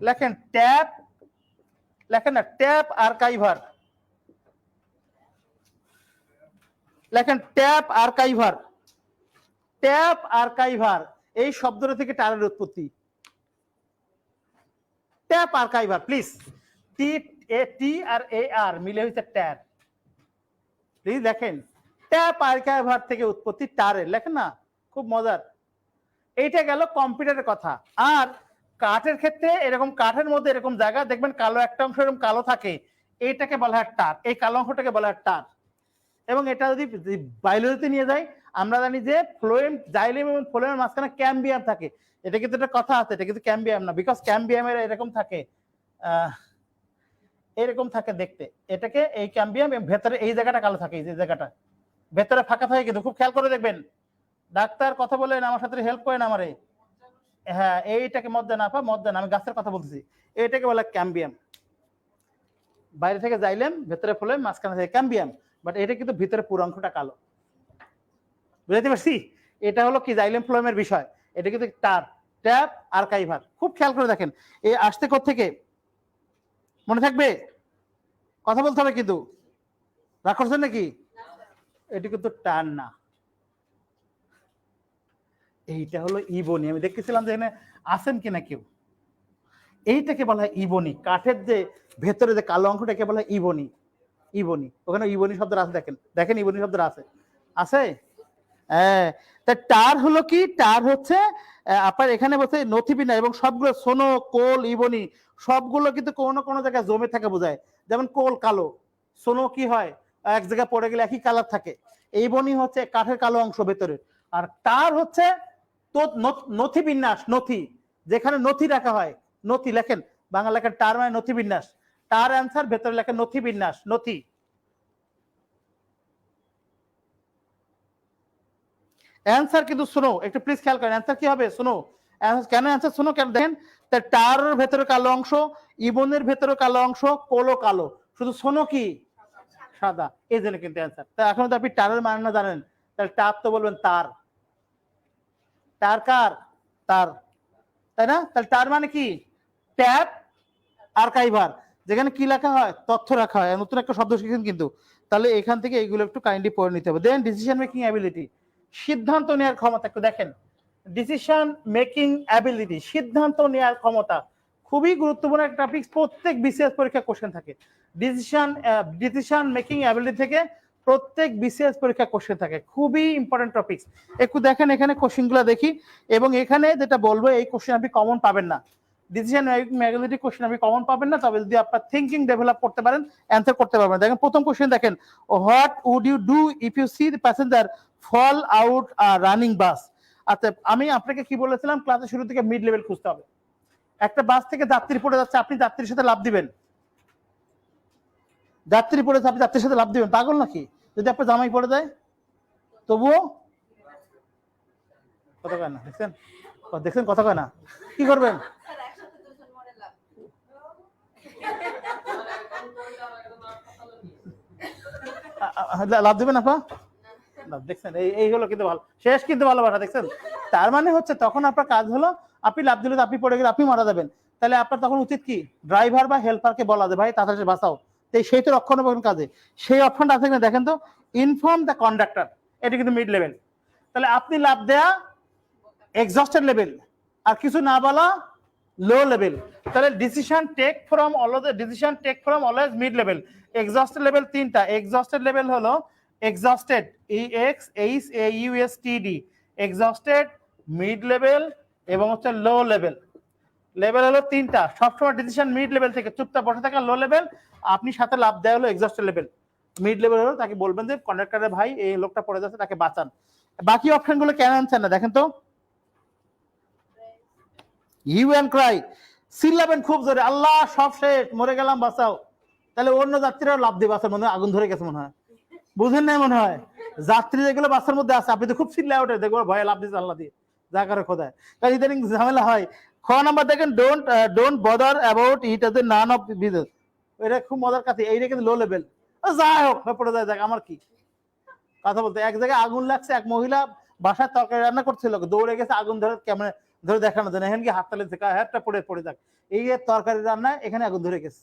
A: লেখেন ট্যাপ, লেখেন না ট্যাপ আর্কাইভার, লেখেন ট্যাপ আর্কাইভার, ট্যাপ আর্কাইভার, এই শব্দটা থেকে টারের উৎপত্তি। ট্যাপ আর্কাইভার, প্লিজ, টি আর এ আর মিলে হয়েছে ট্যাপ, প্লিজ দেখেন, ট্যাপ আর্কাইভার থেকে উৎপত্তি টারের, লেখেন না, খুব মজার। এইটা গেল কম্পিউটারের কথা। আর কাঠের ক্ষেত্রে এরকম, কাঠের মধ্যে এরকম জায়গা দেখবেন কালো একটা অংশ এরকম কালো থাকে, এইটাকে বলা হয় টার, এই কালো অংশটাকে বলা হয় টার। এবং এটা যদি বায়োলজিতে নিয়ে যাই, আমরা জানি যে ফ্লোয়েম, জাইলেম এবং ফ্লোয়েমের মাঝখানে ক্যাম্বিয়াম থাকে, এটা কিন্তু একটা কথা আছে, এটা কিন্তু ক্যাম্বিয়াম না, বিকজ ক্যাম্বিয়ামের এরকম থাকে, এরকম থাকে দেখতে, এটাকে এই ক্যাম্বিয়াম, ভেতরে এই জায়গাটা কালো থাকে, এই যে জায়গাটা ভেতরে ফাঁকা থাকে, কিন্তু খুব খেয়াল করে দেখবেন, ডাক্তার কথা বলেন আমার সাথে হেল্প করেন আমারে, হ্যাঁ এইটাকে মধ্যে না পা, মধ্যে না, আমি গাছের কথা বলতেছি, এটাকে বলে ক্যাম্বিয়াম, বাইরে থেকে জাইলেম, ভেতরে ফ্লোয়েম, মাঝখানে থেকে ক্যাম্বিয়াম, বাট এটা কিন্তু ভিতরে পুরো অংশটা কালো, বুঝতে পারছি? এটা হলো কি জাইলেম ফ্লোয়েমের বিষয়, এটা কিন্তু টার, ট্যাপ আর্কাইভার, খুব খেয়াল করে দেখেন, এই আসতে কোত্থেকে মনে থাকবে, কথা বলতে হবে কিন্তু, রাগ করছেন নাকি? এটা কিন্তু টার না, এইটা হলো ইবনি, আমি দেখতেছিলাম যে এখানে আছেন কিনা কেউ, এইটাকে বলা হয় ইবনি, কাঠের যে ভেতরে যে কালো অংশটাকে বলা হয় ইবনি, ইবনি, ওখানে ইবনি শব্দ আছে, দেখেন দেখেন ইবনি শব্দ আছে, আছে, হ্যাঁ। তা টার হলো কি, টার হচ্ছে আপনার এখানে বলছে নথিবিনা, এবং সবগুলো সোনো, কোল, ইবনি সবগুলো কিন্তু কোনো না কোনো জায়গায় জমে থাকে বোঝায়, যেমন কোল কালো, সোনো কি হয় এক জায়গায় পড়ে গেলে একই কালার থাকে, ইবনি হচ্ছে কাঠের কালো অংশ ভেতরে, আর টার হচ্ছে তো নথি বিন্যাস, নথি, যেখানে নথি রাখা হয়, নথি, লেখেন বাংলা লেখেন টার মানে নথি বিন্যাস, টার অ্যান্সার, ভেতরে লেখেন নথি বিন্যাস, নথি। অ্যান্সার কিন্তু শুনো একটু প্লিজ খেয়াল করেন, অ্যান্সার কি হবে শুনো, কেন অ্যান্সার শুনো, কেন দেখেন, টারের ভেতরে কালো অংশ, ইবনের ভেতরে কালো অংশ, কোলো কালো, শুধু শোনো কি সাদা, এই জন্য কিন্তু অ্যান্সার। তা এখন যদি আপনি টারের মানে না জানেন, তাহলে টার তো বলবেন তার, টার কার, তার, তাই না? তাহলে টার মানে কি, ট্যাপ আর্কাইভার, যেখানে কি লেখা হয়, তথ্য রাখা হয়, নতুন একটা শব্দ শিখেন কিন্তু, তাহলে এখান থেকে এইগুলো একটু কাইন্ডলি পড়ে নিতে হবে। দেন ডিসিশন মেকিং অ্যাবিলিটি, সিদ্ধান্ত নেওয়ার ক্ষমতা, একটু দেখেন, ডিসিশন মেকিং অ্যাবিলিটি, সিদ্ধান্ত নেওয়ার ক্ষমতা, খুবই গুরুত্বপূর্ণ একটা টপিক, প্রত্যেক বিসিএস পরীক্ষা কোশ্চেন থাকে, ডিসিশন মেকিং অ্যাবিলিটি থেকে প্রত্যেক বিসিএস পরীক্ষা কোশ্চেন থাকে, খুবই ইম্পর্টেন্ট টপিক। একটু দেখেন এখানে কোশ্চেনগুলো দেখি, এবং এখানে যেটা বলবো এই কোশ্চেন আপনি কমন পাবেন না, ডিসিশন মেকিং অ্যাবিলিটি কোশ্চেন আপনি কমন পাবেন না, তবে যদি আপনার থিংকিং ডেভেলপ করতে পারেন অ্যান্সার করতে পারবেন। দেখেন প্রথম কোশ্চেন দেখেন, what would you do if you see the passenger fall out running bus. আচ্ছা আমি আপনাকে কি বলেছিলাম ক্লাসের শুরু থেকে, মিড লেভেল খুঁজতে হবে, একটা বাস থেকে যাত্রী পড়ে যাচ্ছে, আপনি যাত্রীর সাথে লাভ দিবেন, যাত্রী পড়ে যাচ্ছে আপনি যাত্রীর সাথে লাভ দিবেন, পাগল নাকি? যদি আপনার জামাই পড়ে যায় তবুও কথা কয় না, দেখছেন দেখছেন কথা কয় না, কি করবেন? লাভ দিবেন আপা, দেখছেন এই হলো কিন্তু ভালো, শেষ কিন্তু ভালোবাসা, দেখছেন? তার মানে হচ্ছে তখন আপনার কাজ হলো, আপনি লাভ দিলে আপনি পড়ে গেলে আপনি মারা যাবেন, তাহলে আপনার তখন উচিত কি, ড্রাইভার বা হেল্পারকে বলা যে ভাই তাড়াতাড়ি বাঁচাও, সেই তো রক্ষণাবেক্ষণ কাজে সেই অপশনটা আছে কিনা দেখেন তো, ইনফর্ম দ্য কন্ডাক্টর, এটা কিন্তু মিড লেভেল। তাহলে আপনি লাভ দেয়া এক্সস্টেড লেভেল, আর কিছু না বলা লো লেভেল। তাহলে decision take from always mid level. Exhausted level তিনটা। এক্সস্টেড লেভেল হলো exhausted, EXHAUSTED, exhausted, mid level এবং হচ্ছে লো লেভেল। লেভেল হলো তিনটা। সবসময় ডিসিশন মিড লেভেল থেকে চুপচাপ বসে থাকা লো লেভেল, আপনি সাথে লাভ দেওয়া হলো এক্সস্টেড লেভেল। মিড লেভেল হলো তাকে বলবেন যে কন্ডাক্টরের ভাই এই লোকটা পড়ে যাচ্ছে, তাকে বাঁচান। বাকি অপশনগুলো কেন আনছেন না দেখেন তো। ইউ অ্যান্ড ক্রাই, চিল্লাবেন খুব জোরে, আল্লাহ সব শেষ, মরে গেলাম বাঁচাও। তাহলে অন্য যাত্রীরাও লাভ দিয়ে বাঁচার, মনে হয় আগুন ধরে গেছে মনে হয়, বুঝেন নাই মনে হয়। যাত্রী যেগুলো বাসের মধ্যে আছে আপনি তো খুব চিল্লায় ওঠে, দেখবো ভয়ে লাভ দিচ্ছে আল্লাহ দিয়ে, যা করে খোদায়। কারণ ইদানিং ঝামেলা হয়। খ নাম্বার দেখেন, don't bother about it as a none of business. এটা খুব মজার কাছে, এইটা কিন্তু লো লেভেল। যাই হোক পড়ে যায়, দেখ আমার কি কথা বলতে। এক জায়গায় আগুন লাগছে, এক মহিলা বাসায় তরকারি রান্না করছিল, দৌড়ে গেছে আগুন ধরে ক্যামেরা ধরে দেখানো যায়, এখানে কি হাত তালে হাতটা পড়ে যাক, এই যে তরকারি রান্নায় এখানে আগুন ধরে গেছে,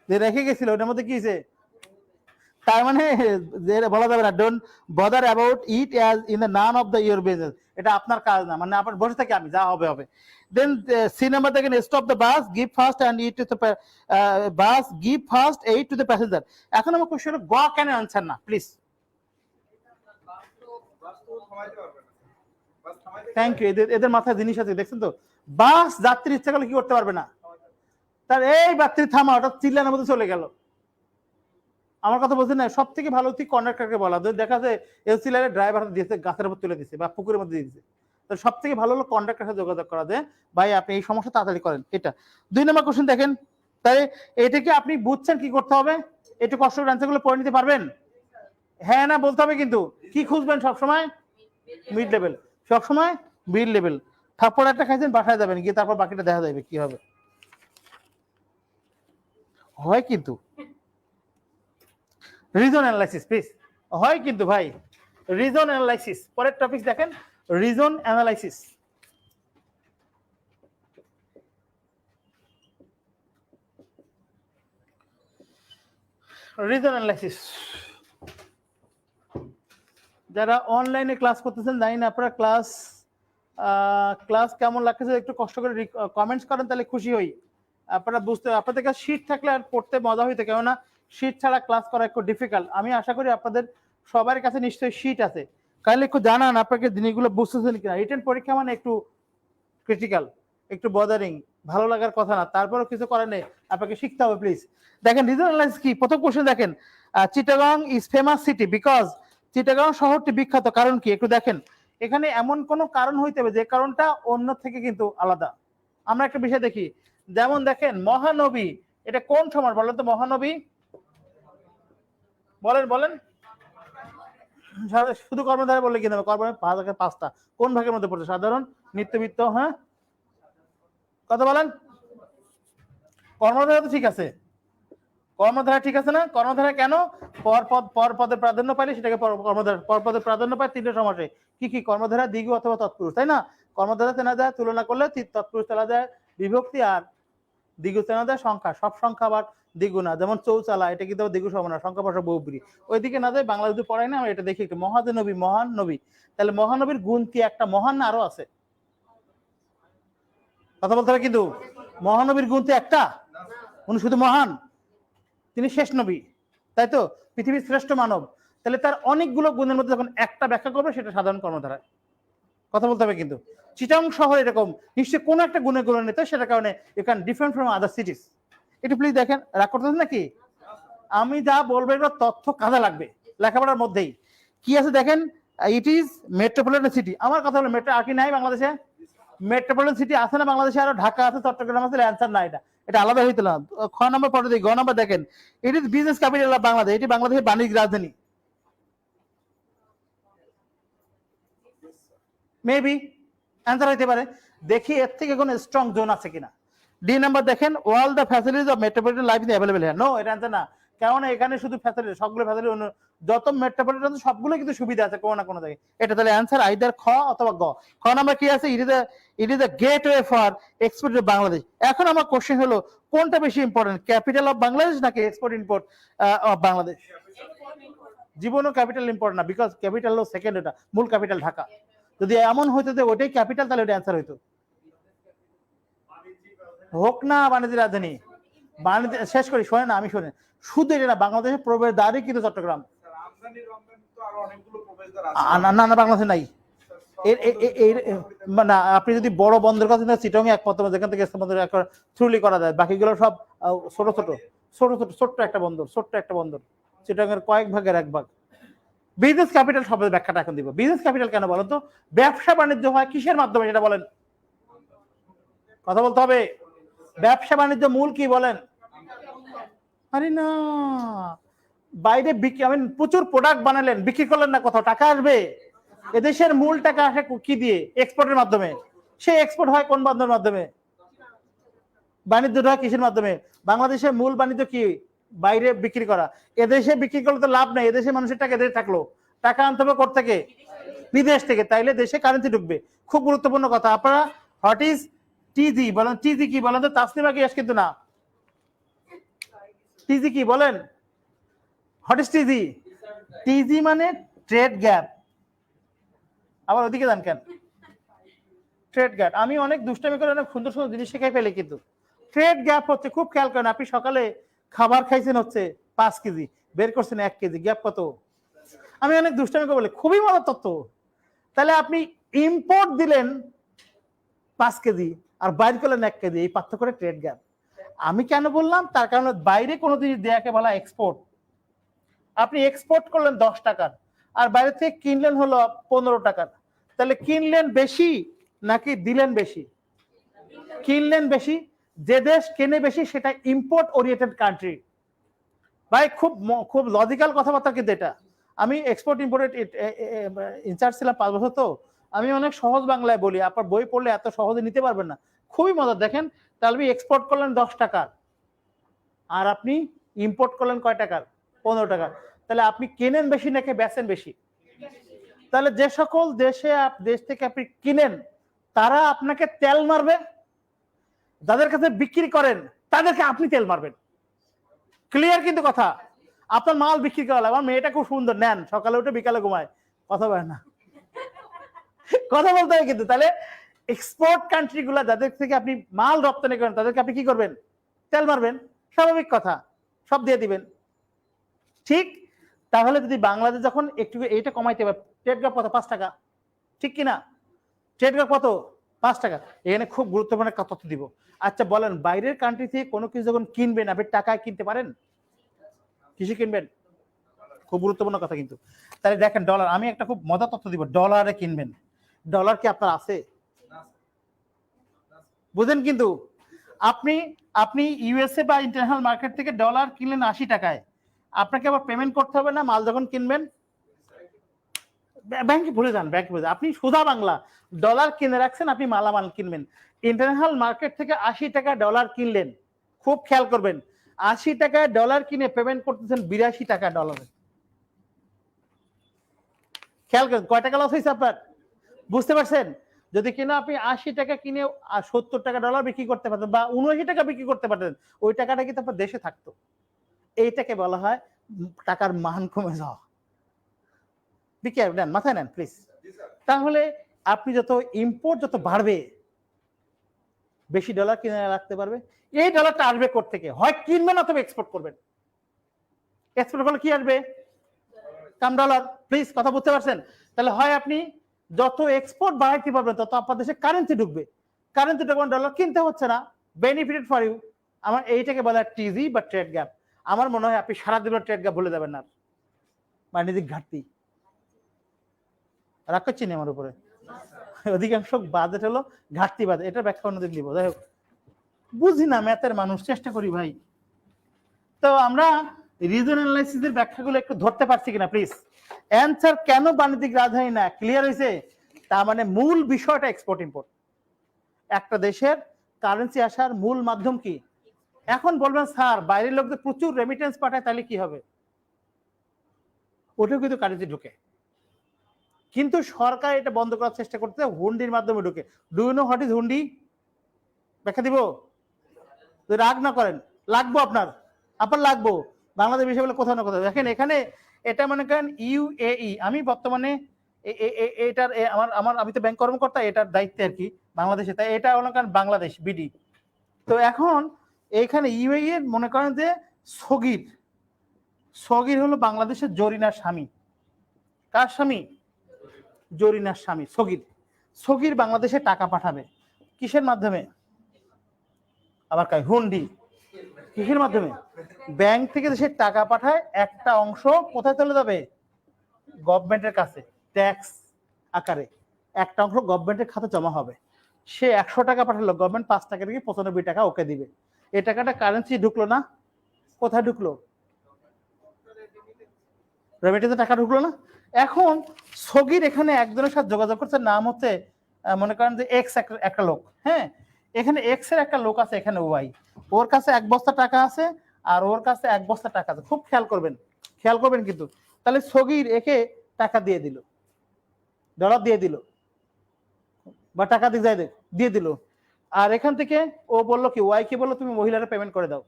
A: যে রেখে গেছিল ওটার মধ্যে কি হয়েছে। তার মানে বলা যাবে না don't bother about it as in the none of the your business, এটা আপনার কাজ না, মানে আপনার বসে থাকি আমি, যা হবে হবে। দেন সি নাম্বার দেখেন, stop the bus, give first and it to the bus, give first aid to the passenger. এখন আমার কোশ্চেন গ কেন আনসার না প্লিজ। Thank you. এদের মাথায় জিনিস আছে দেখছেন তো, বাস যাত্রী ইচ্ছা করলে কি করতে পারবে না, তার এই যাত্রী থামা, ওটা চিল্লানোর মধ্যে চলে গেল। আমার কথা বলছেন না, সব থেকে ভালো তুই কন্ডাক্টরকে বলা, দেখা যায় এলসিলারে ড্রাইভার দিয়েছে গাছের উপর তুলে দিচ্ছে বা পুকুরের মধ্যে দিয়েছে, তো সব থেকে ভালো হলো কন্ডাক্টরের সাথে যোগাযোগ করা যায়, ভাই আপনি এই সমস্যা তাড়াতাড়ি করেন। এটা 2 নম্বর কোশ্চেন দেখেন, তাই এটাকে আপনি বুঝছেন কি করতে হবে, একটু কষ্ট করে অ্যান্সারগুলো পড়ে নিতে পারবেন, হ্যাঁ না বলতে হবে। কিন্তু কি খুঁজবেন সবসময়, মিড লেভেল, সবসময় মিড লেভেল। থাপ্পড় একটা খাইছেন, বাসায় যাবেন, গিয়ে তারপর বাকিটা দেখা যাবে কি হবে। হয় কিন্তু রিজন অ্যানালাইসিস প্লিজ, হয় কিন্তু ভাই, রিজন অ্যানালাইসিস। পরের টপিক দেখেন, রিজন অ্যানালাইসিস। রিজন অ্যানালাইসিস, যারা অনলাইনে ক্লাস করতেছেন জানি না আপনারা ক্লাস কেমন লাগতেছে, একটু কষ্ট করে কমেন্টস করেন, তাহলে খুশি হই। আপনারা বুঝতে, আপনাদের কাছে শীট থাকলে আর পড়তে মজা হইতো, কেননা শীট ছাড়া ক্লাস করা একটু ডিফিকাল্ট। আমি আশা করি আপনাদের সবার কাছে নিশ্চয়ই শীট আছে, কাইন্ডলি একটু জানান আপনাকে জিনিসগুলো বুঝতেছেন কিনা। রিটেন পরীক্ষা মানে একটু ক্রিটিক্যাল, একটু বদারিং, ভালো লাগার কথা না, তারপরেও কিছু করার নেই, আপনাকে শিখতে হবে প্লিজ। দেখেন রিজন অ্যানালাইসিস কি, প্রথম কোশ্চেন দেখেন, Chittagong is famous city because, Chittagong শহরটি বিখ্যাত কারণ কি, একটু দেখেন। এখানে এমন কোনো কারণ হইতে হবে যে কারণটা অন্য থেকে কিন্তু আলাদা। আমরা একটা বিষয় দেখি, যেমন দেখেন মহানবী, এটা কোন সময় বলেন তো, মহানবী বলেন বলেন, শুধু কর্মধারা বললে কি হবে, কর্ম 5,000 কোন ভাগের মধ্যে পড়ছে, সাধারণ, নিত্যবিত্ত, হ্যাঁ কথা বলেন। কর্মধারা তো ঠিক আছে, কর্মধারা ঠিক আছে না, কর্মধারা কেন, পর পদে প্রাধান্য পাইলে সেটাকে কর্মধারা, পর পদে প্রাধান্য পায় 3টে সমাসে, কি কি, কর্মধারা, দ্বিগু অথবা তৎপুরুষ, তাই না। কর্মধারা চেনা যায়, তুলনা করলে তৎপুরুষ চেনা যায় বিভক্তি, আর দ্বিগু চেনা যায় সংখ্যা, সব সংখ্যা আবার দ্বিগু না, যেমন চৌচালা, এটা কিন্তু দ্বিগু সমান, সংখ্যা ভাষা বহুব্রী, ওইদিকে না যায়, বাংলা যদি পড়াই না আমরা এটা দেখি একটু। মহানবী, মহান নবী, তাহলে মহানবীর গুণ কি একটা, মহান না আরো আছে, কথা বলতে হবে কিন্তু। মহানবীর গুণ তো একটা, উনি শুধু মহান, তিনি শেষ নবী, তাই তো, পৃথিবীর শ্রেষ্ঠ মানব, তাহলে তার অনেকগুলো গুণের মধ্যে যখন একটা ব্যাখ্যা করবে সেটা সাধারণ কর্মধারায়, কথা বলতে হবে কিন্তু। চিটাং শহর এরকম নিশ্চয়ই কোনো একটা গুণে গুণান্বিত, সেটার কারণে you can different from other cities. একটু প্লিজ দেখেন, রাগ করতেছেন নাকি, আমি যা বলবো এগুলো তথ্য কাজে লাগবে লেখাপড়ার মধ্যেই। কি আছে দেখেন, ইট ইজ মেট্রোপলিটন সিটি, আমার কথা হলো মেট্রো আর কি নাই বাংলাদেশে, মেট্রোপলিটন সিটি আছে না বাংলাদেশে, আরো ঢাকা আছে, চট্টগ্রাম আছে, অ্যান্সার না, এটা আলাদা হইতো না। খ নম্বর পরে দিই, গ নম্বর দেখেন, it is business capital of Bangladesh, এটি বাংলাদেশের বাণিজ্য রাজধানী, মেবি অ্যান্সার হইতে পারে। দেখি এর থেকে কোনো স্ট্রং জোন আছে কিনা। ডি নাম্বার দেখেন, all the facilities of metropolitan life is available here, no এটা অ্যান্সার না, কেননা এখানে শুধু ফ্যাসিলিটি, সবগুলো ফ্যাসিলিটি, যত মেট্রোপলিটন সবগুলো কিন্তু সুবিধা আছে কোনো না কোনো জায়গায়, এটা তাহলে অ্যান্সার আইদার খ অথবা গ। খ নাম্বার কি আছে, it is the gateway for export of Bangladesh. এখন আমার কোশ্চেন হলো কোনটা বেশি ইম্পর্টেন্ট, ক্যাপিটাল অফ বাংলাদেশ নাকি এক্সপোর্ট ইম্পোর্ট অফ বাংলাদেশ, জীবনও ক্যাপিটাল ইম্পর্টেন্ট না, বিকজ ক্যাপিটাল হলো সেকেন্ড, এটা মূল ক্যাপিটাল ঢাকা। যদি এমন হইতো যে ওটাই ক্যাপিটাল তাহলে ওটা অ্যান্সার হইতো। হোক না বাণিজ্য রাজধানী, বাণিজ্য শেষ করি, শোনেন না, আমি শোনেন, শুধু এটা না, বাংলাদেশের প্রবেশদ্বারই কিন্তু চট্টগ্রাম। না না না, বাংলাদেশে নাই। না, আপনি যদি বড় বন্দর কথা চিটং একমাত্র যেখান থেকে থ্রুলি করা যায়, বাকিগুলো সব ছোট ছোট ছোট ছোট ছোট্ট একটা বন্দর, ছোট্ট একটা বন্দর, চিটং এর কয়েক ভাগের এক ভাগ। বিজনেস ক্যাপিটাল শব্দের ব্যাখ্যাটা এখন দিব। বিজনেস ক্যাপিটাল কেন বলেন তো? ব্যবসা বাণিজ্য হয় কিসের মাধ্যমে সেটা বলেন, কথা বলতে হবে। ব্যবসা বাণিজ্য মূল কি বলেন? আরে না, বাইরে বিক্রি, আমি প্রচুর প্রোডাক্ট বানালেন, বিক্রি করলেন না, কোথাও টাকা আসবে? এদেশের মূল টাকা আসে কি দিয়ে? এক্সপোর্টের মাধ্যমে। সে এক্সপোর্ট হয় কোন বন্ধের মাধ্যমে? বাণিজ্যটা হয় কিসের মাধ্যমে? বাংলাদেশের মূল বাণিজ্য কি? বাইরে বিক্রি করা। এদেশে বিক্রি করলে তো লাভ নেই, এদেশে মানুষের টাকা এদেশে থাকলো, টাকা আনতে হবে কোথা থেকে? বিদেশ থেকে, তাইলে দেশে কারেন্সি ঢুকবে। খুব গুরুত্বপূর্ণ কথা। আপনারা হোয়াট ইজ টিজি বলেন, টিজি কি বলেন তো? তাসলিমা গ্যাস কিন্তু না, টিজি কি বলেন? What is টিজি? টিজি মানে ট্রেড গ্যাপ। আবার ওদিকে যান কেন? ট্রেড গ্যাপ, আমি অনেক দুষ্টামি করে অনেক সুন্দর সুন্দর জিনিস শেখাই ফেলে, কিন্তু ট্রেড গ্যাপ হচ্ছে, খুব খেয়াল করেন, আপনি সকালে খাবার খাইছেন হচ্ছে 5 কেজি, বের করছেন 1 কেজি, গ্যাপ কত? আমি অনেক দুষ্টামি করে বলি, খুবই মজার তথ্য। তাহলে আপনি ইম্পোর্ট দিলেন 5 কেজি আর বাইর করলেন 1 কেজি, এই পার্থক্য ট্রেড গ্যাপ। আমি কেন বললাম? তার কারণ বাইরে কোনো জিনিস দেয়াকে বলা এক্সপোর্ট। আপনি এক্সপোর্ট করলেন 10 টাকার, আর বাইরে থেকে কিনলেন হলো 15 টাকার, তাহলে কিনলেন বেশি নাকি দিলেন বেশি? কিনলেন বেশি। যে দেশ কেনে বেশি সেটা ইম্পোর্ট ওরিয়েন্টেড কান্ট্রি। ভাই খুব খুব লজিক্যাল কথাবার্তা কিন্তু এটা। আমি এক্সপোর্ট ইম্পোর্টেড ইনচার্জ ছিলাম 5 বছর, তো আমি অনেক সহজ বাংলায় বলি, আপনার বই পড়লে এত সহজে নিতে পারবেন না, খুবই মজার। দেখেন, তাহলে আপনি এক্সপোর্ট করলেন 10 টাকার, আর আপনি ইম্পোর্ট করলেন কয় টাকার? 15 টাকার। তাহলে আপনি কেনেন বেশি নাকি বেচেন বেশি? তাহলে যে সকল দেশ থেকে আপনি কিনেন তারা আপনাকে তেল মারবে, যাদের কাছে বিক্রি করেন তাদেরকে আপনি তেল মারবেন। ক্লিয়ার কিন্তু কথা? আপনার মাল বিক্রি করা লাগে, আমার মেয়েটা খুব সুন্দর, নেন, সকালে উঠে বিকালে ঘুমায়, কথা বলে না, কথা বলতে হয় কিন্তু। তাহলে এক্সপোর্ট কান্ট্রি গুলা যাদের থেকে আপনি মাল রপ্তানি করেন তাদেরকে আপনি কি করবেন? তেল মারবেন, স্বাভাবিক কথা, সব দিয়ে দিবেন। ঠিক তাহলে যদি বাংলাদেশ যখন একটু এইটা কমাইতে পারে, ট্রেড গ্যাপ কত? 5 টাকা, ঠিক কিনা? ট্রেড গ্যাপ কত? 5 টাকা। এখানে খুব গুরুত্বপূর্ণ একটা তথ্য দিব। আচ্ছা বলেন, বাইরের কান্ট্রি থেকে কোনো কিছু যখন কিনবেন আপনি টাকায় কিনতে পারেন? কিছু কিনবেন? খুব গুরুত্বপূর্ণ কথা কিন্তু। তাহলে দেখেন ডলার, আমি একটা খুব মজার তথ্য দিব, ডলারে কিনবেন। ডলার কি আপনার আছে? বুঝেন কিন্তু, আপনি আপনি ইউএসএ বা ইন্টারন্যাশনাল মার্কেট থেকে ডলার কিনলেন 80 টাকায়, আপনাকে আবার পেমেন্ট করতে হবে না মাল যখন কিনবেন? ব্যাংকে ভুলে যান, ব্যাংকে ভুলে যান। আপনি সোজা বাংলা, ডলার কিনে রাখছেন, আপনি মালামাল কিনবেন। ইন্টারন্যাশনাল মার্কেট থেকে 80 টাকা ডলার কিনলেন, খুব খেয়াল করবেন, 80 টাকায় ডলার কিনে পেমেন্ট করতেছেন 82 টাকা ডলারে। খেয়াল করেন কয় টাকা লস হয়েছে আপনার, বুঝতে পারছেন? যদি কিনা আপনি 80 টাকা কিনে 70 টাকা ডলার বিক্রি করতে পারতেন বা 79 টাকা বিক্রি করতে পারতেন, ওই টাকাটা কিন্তু আপনার দেশে থাকতো। এইটাকে বলা হয় টাকার মান কমে যাওয়া। নেন, মাথায় নেন প্লিজ। তাহলে আপনি যত ইম্পোর্ট যত বাড়বে, বেশি ডলার কিনে রাখতে পারবে। এই ডলারটা আসবে কোত্থেকে? হয় কিনবেন অথবা এক্সপোর্ট করবেন। এক্সপোর্ট করলে কি আসবে? কাম ডলার। প্লিজ কথা বুঝতে পারছেন? তাহলে হয় আপনি যত এক্সপোর্ট বাড়াইতে পারবেন তত আপনার দেশে কারেন্সি ঢুকবে, কারেন্সি ঢুকবে, ডলার কিনতে হচ্ছে না, বেনিফিটেড ফর ইউ। আমার এইটাকে বলা হয় টিজি বা ট্রেড গ্যাপ। আমার মনে হয় আপনি সারা জীবন ট্রেড গ্যাপ ভুলে যাবেন না, বাণিজ্যিক ঘাটতি। রাগ করছি না আমার উপরে? অধিকাংশ বাজেট হলো ঘাটতি বাজেট, এটা ব্যাখ্যা অন্যদিন দিব। যাই হোক, বুঝি না ম্যাথের মানুষ, চেষ্টা করি ভাই। তো আমরা রিজন অ্যানালাইসিসের ব্যাখ্যাগুলো একটু ধরতে পারছি কিনা প্লিজ? অ্যানসার কেন বাণিজ্যিক রাজধানী না, ক্লিয়ার হয়েছে? তার মানে মূল বিষয়টা এক্সপোর্ট ইম্পোর্ট। একটা দেশের কারেন্সি আসার মূল মাধ্যম কি? এখন বলবেন স্যার বাইরের লোকদের প্রচুর রেমিটেন্স পাঠায়, তাহলে কি হবে? ওটাও কিন্তু কারেন্সি ঢুকে, কিন্তু সরকার এটা বন্ধ করার চেষ্টা করতে হুন্ডির মাধ্যমে ঢুকে। Do you know what is hundi? ব্যাখ্যা দিব? রাগ না করেন, লাগবো আপনার লাগবো। বাংলাদেশ বিষয় বলে কোথাও না কোথাও। দেখেন এখানে এটা মনে করেন ইউএই, আমি বর্তমানে এটার আমার আমার আমি তো ব্যাংক কর্মকর্তা, এটার দায়িত্বে আর কি বাংলাদেশে, তাই এটা মনে করেন বাংলাদেশ বিডি। তো এখন এইখানে ইউএই এর মনে করেন যে সগির, সগির হলো বাংলাদেশের জরিনার স্বামী। কার স্বামী? জরিনার স্বামী সগির। সগির বাংলাদেশে টাকা পাঠাবে কিসের মাধ্যমে? আবার কয় হুন্ডি। কিসের মাধ্যমে? ব্যাংক থেকে সে টাকা পাঠায়, একটা অংশ কোথায় চলে যাবে? গভর্নমেন্টের কাছে ট্যাক্স আকারে একটা অংশ গভর্নমেন্টের খাতে জমা হবে। সে 100 টাকা পাঠালো, গভর্নমেন্ট 5 টাকা থেকে 95 টাকা ওকে দিবে। এই টাকাটা কারেন্সি ঢুকলো না? কোথায় ঢুকলো? রেমিটেন্সে টাকা ঢুকলো না? এখন সগির এখানে একজনের সাথে যোগাযোগ করছে, নাম হচ্ছে মনে করেন যে এক্স একটা লোক, হ্যাঁ, এখানে এক্স এর একটা লোক আছে, এখানে ওয়াই, ওর কাছে 1 বস্তা টাকা আছে আর ওর কাছে 1 বস্তা টাকা আছে। খুব খেয়াল করবেন কিন্তু। তাহলে সগির একে টাকা দিয়ে দিল, ডলার দিয়ে দিল বা টাকা দিয়ে দিল, আর এখান থেকে ও বললো কি, ওয়াই কি বললো, তুমি মহিলারা পেমেন্ট করে দাও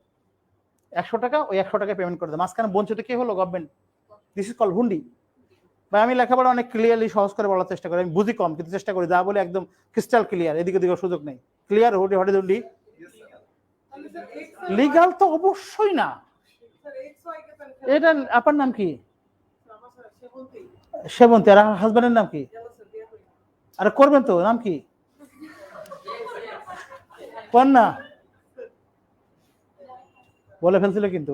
A: 100 টাকা, ওই 100 টাকা পেমেন্ট করে দাও। মাঝখানে বঞ্চিত কে হলো? গভর্নমেন্ট। দিস ইজ কল হুন্ডি। বা আমি লেখাপড়া অনেক ক্লিয়ারলি সহজ করে বলার চেষ্টা করি, আমি বুঝি কম কিন্তু চেষ্টা করি, যা বলে একদম ক্রিস্টাল ক্লিয়ার, এদিকে ওদিকে সুযোগ নেই। Clear? What is hundi? Legal তো অবশ্যই না। এটা আপনার নাম কি? সেবন্তী। আর হাজবেন্ডের নাম কি? আরে করবেন তো, নাম কি? কোন না? বলে ফেলছিল কিন্তু।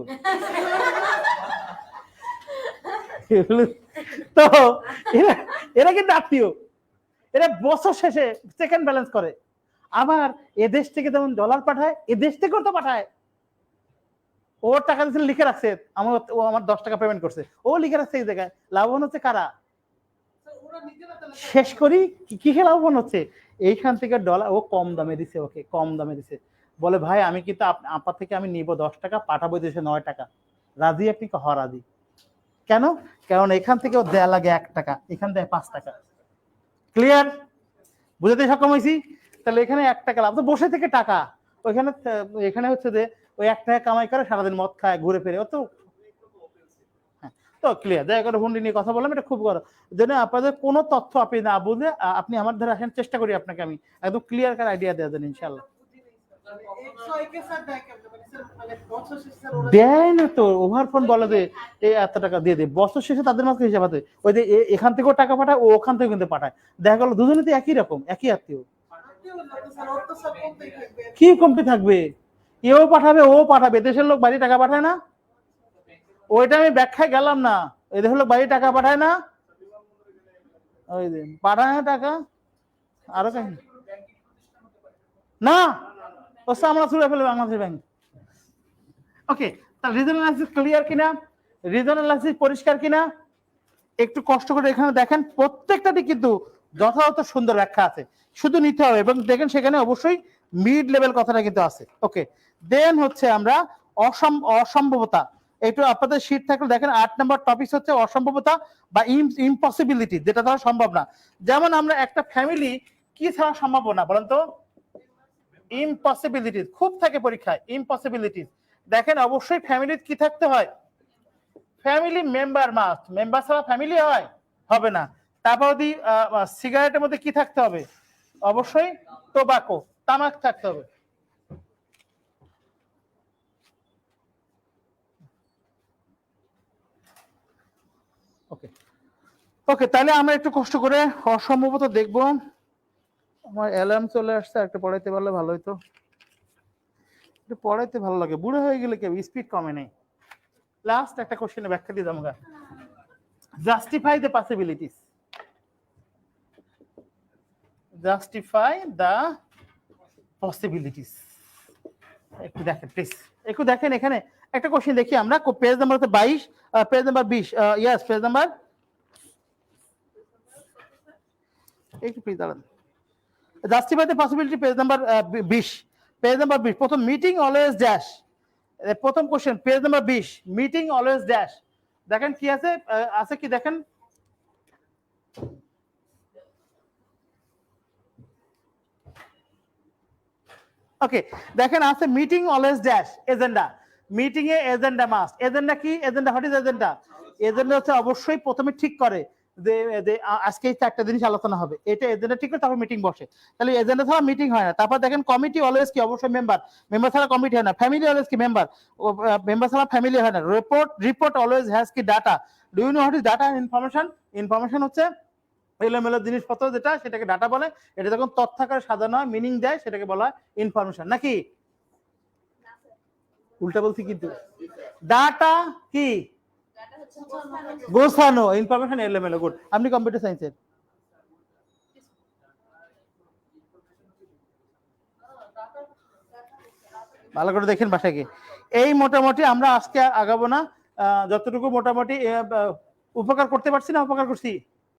A: তো এরা কিন্তু আত্মীয়, এরা বছর শেষে সেকেন্ড ব্যালেন্স করে। আবার এদেশ থেকে যেমন ডলার পাঠায়, এদেশ থেকেও তো পাঠায়। ওর টাকা দিয়েছিল, লিখে রাখছে ও আমার 10 টাকা পেমেন্ট করছে, ও লিখে রাখছে এই জায়গায়। লাভবান হচ্ছে কারা? শেষ করি কিসে লাভবান হচ্ছে? এইখান থেকে ডলার ও কম দামে দিছে, ওকে কম দামে দিছে। বলে ভাই আমি কিন্তু আপনার থেকে আমি নিব 10 টাকা, পাঠাবো দেশে 9 টাকা। রাজি? আপনি রাজি। কেন? কারণ এখান থেকে ও দেয়া লাগে 1 টাকা, এখান থেকে 5 টাকা। ক্লিয়ার? বুঝাতে সক্ষম হয়েছি? তাহলে এখানে 1 টাকা লাভ, তো বসে থেকে টাকা ওইখানে, এখানে হচ্ছে যে ওই 1 টাকা কামাই করে সারাদিন মদ খায় ঘুরে ফিরে, ও তো তো ক্লিয়ার। দয়া করে হুন্ডি নিয়ে কথা বললাম, এটা খুব বড় যেন আপনাদের কোনো তথ্য আপনি না বুঝলে আপনি আমার ধারে আসেন, চেষ্টা করি আপনাকে আমি একদম ক্লিয়ার কার আইডিয়া দেওয়া দেন ইনশাল্লাহ। দেয় না তো, ওভারফোন বলে যে এই এত টাকা দিয়ে দে, বছর শেষে তাদের মাঝে হিসাব আছে, ওই যে এখান থেকেও টাকা পাঠায়, ও ওখান থেকে কিন্তু পাঠায়, দেখা গেল দুজনে তো একই রকম, একই আত্মীয়। কি কমতি থাকবে? এও পাঠাবে, ও পাঠাবে, দেশের লোক বাড়ি টাকা পাঠায় না? ওইটা আমি ব্যাখ্যায় গেলাম না, এদের লোক বাড়ি টাকা পাঠায় না, ওই যে পাঠায় না টাকা। আরো কাহিনী না, ও আমরা ছুড়ে ফেলবে বাংলাদেশ ব্যাংক। ওকে, তাহলে রিজনাল অ্যানালিসিস ক্লিয়ার কিনা? রিজনাল অ্যানালিসিস পরিষ্কার কিনা? একটু কষ্ট করে এখানে দেখেন, প্রত্যেকটাতে কিন্তু যথাযথ সুন্দর ব্যাখ্যা আছে, শুধু নিতে হবে। এবং দেখেন সেখানে অবশ্যই মিড লেভেল কথাটা কিন্তু আছে। ওকে, দেন হচ্ছে আমরা অসম্ভবতা, একটু আপনাদের শীট থাকলে দেখেন 8 নম্বর টপিক হচ্ছে অসম্ভবতা বা ইম্পসিবিলিটি, যেটা দ্বারা সম্ভব না। যেমন আমরা একটা ফ্যামিলি কি ছাড়া সম্ভব না বলেন তো? ইম্পসিবিলিটি খুব থাকে পরীক্ষায়, ইম্পসিবিলিটি। দেখেন অবশ্যই ফ্যামিলি কি থাকতে হয়? ফ্যামিলি মেম্বার মাস্ট, মেম্বার ছাড়া ফ্যামিলি হয়? হবে না। তারপর যদি সিগারেটের মধ্যে কি থাকতে হবে? অবশ্যই টোবাকো, তামাক থাকতে হবে। ওকে ওকে, তাহলে আমরা একটু কষ্ট করে অসম্ভবত দেখবো। আমার অ্যালার্ম চলে আসছে, একটা পড়াইতে পারলে ভালো হইতো। একটু পড়াইতে ভালো লাগে, বুড়ো হয়ে গেলে কেউ স্পিড কমে নেই। লাস্ট একটা কোশ্চেনে ব্যাখ্যা দিয়ে যাবো। Justify the possibilities, justify the possibilities. একটু দেখেন প্লিজ, একটু দেখেন এখানে একটা কোশ্চেন দেখি আমরা, page number 22, page number 20, yes page number, একটু প্লিজ দাঁড়ান। Justify the possibility, page number 20, page number 20, প্রথম মিটিং অলওয়েজ ড্যাশ, প্রথম question page number 20, meeting always dash. দেখেন কি আছে, আছে কি দেখেন, ওকে দেখেন আছে meeting always dash agenda, meeting a agenda must, agenda কি? Agenda, what is agenda? Agenda হচ্ছে অবশ্যই প্রথমে ঠিক করে যে আজকে এই 4টা জিনিস আলোচনা হবে, এটা এজেন্ডা ঠিক করে তারপর মিটিং বসে। তাহলে এজেন্ডা ছাড়া মিটিং হয় না। তারপর দেখেন কমিটি অলওয়েজ কি, অবশ্যই মেম্বার, মেম্বার ছাড়া কমিটি হয় না। ফ্যামিলি অলওয়েজ কি, মেম্বার, মেম্বার ছাড়া ফ্যামিলি হয় না। রিপোর্ট অলওয়েজ হ্যাজ কি, data. Do you know what is data? Information. Information হচ্ছে এলোমেলো জিনিসপত্র যেটা, সেটাকে ডাটা বলে। এটা যখন তথ্য আকারে সাজানো হয়, মিনিং দেয়, সেটাকে বলা হয় ইনফরমেশন। নাকি উল্টা বলছি কিন্তু? ডাটা কি, গোছানো, ইনফরমেশন এলোমেলো। গুড। আপনি কম্পিউটার সায়েন্সের, ভালো করে দেখেন বাসায় গিয়ে। এই মোটামুটি আমরা আজকে আগাবো না, যতটুকু মোটামুটি উপকার করতে পারছি না, উপকার করছি।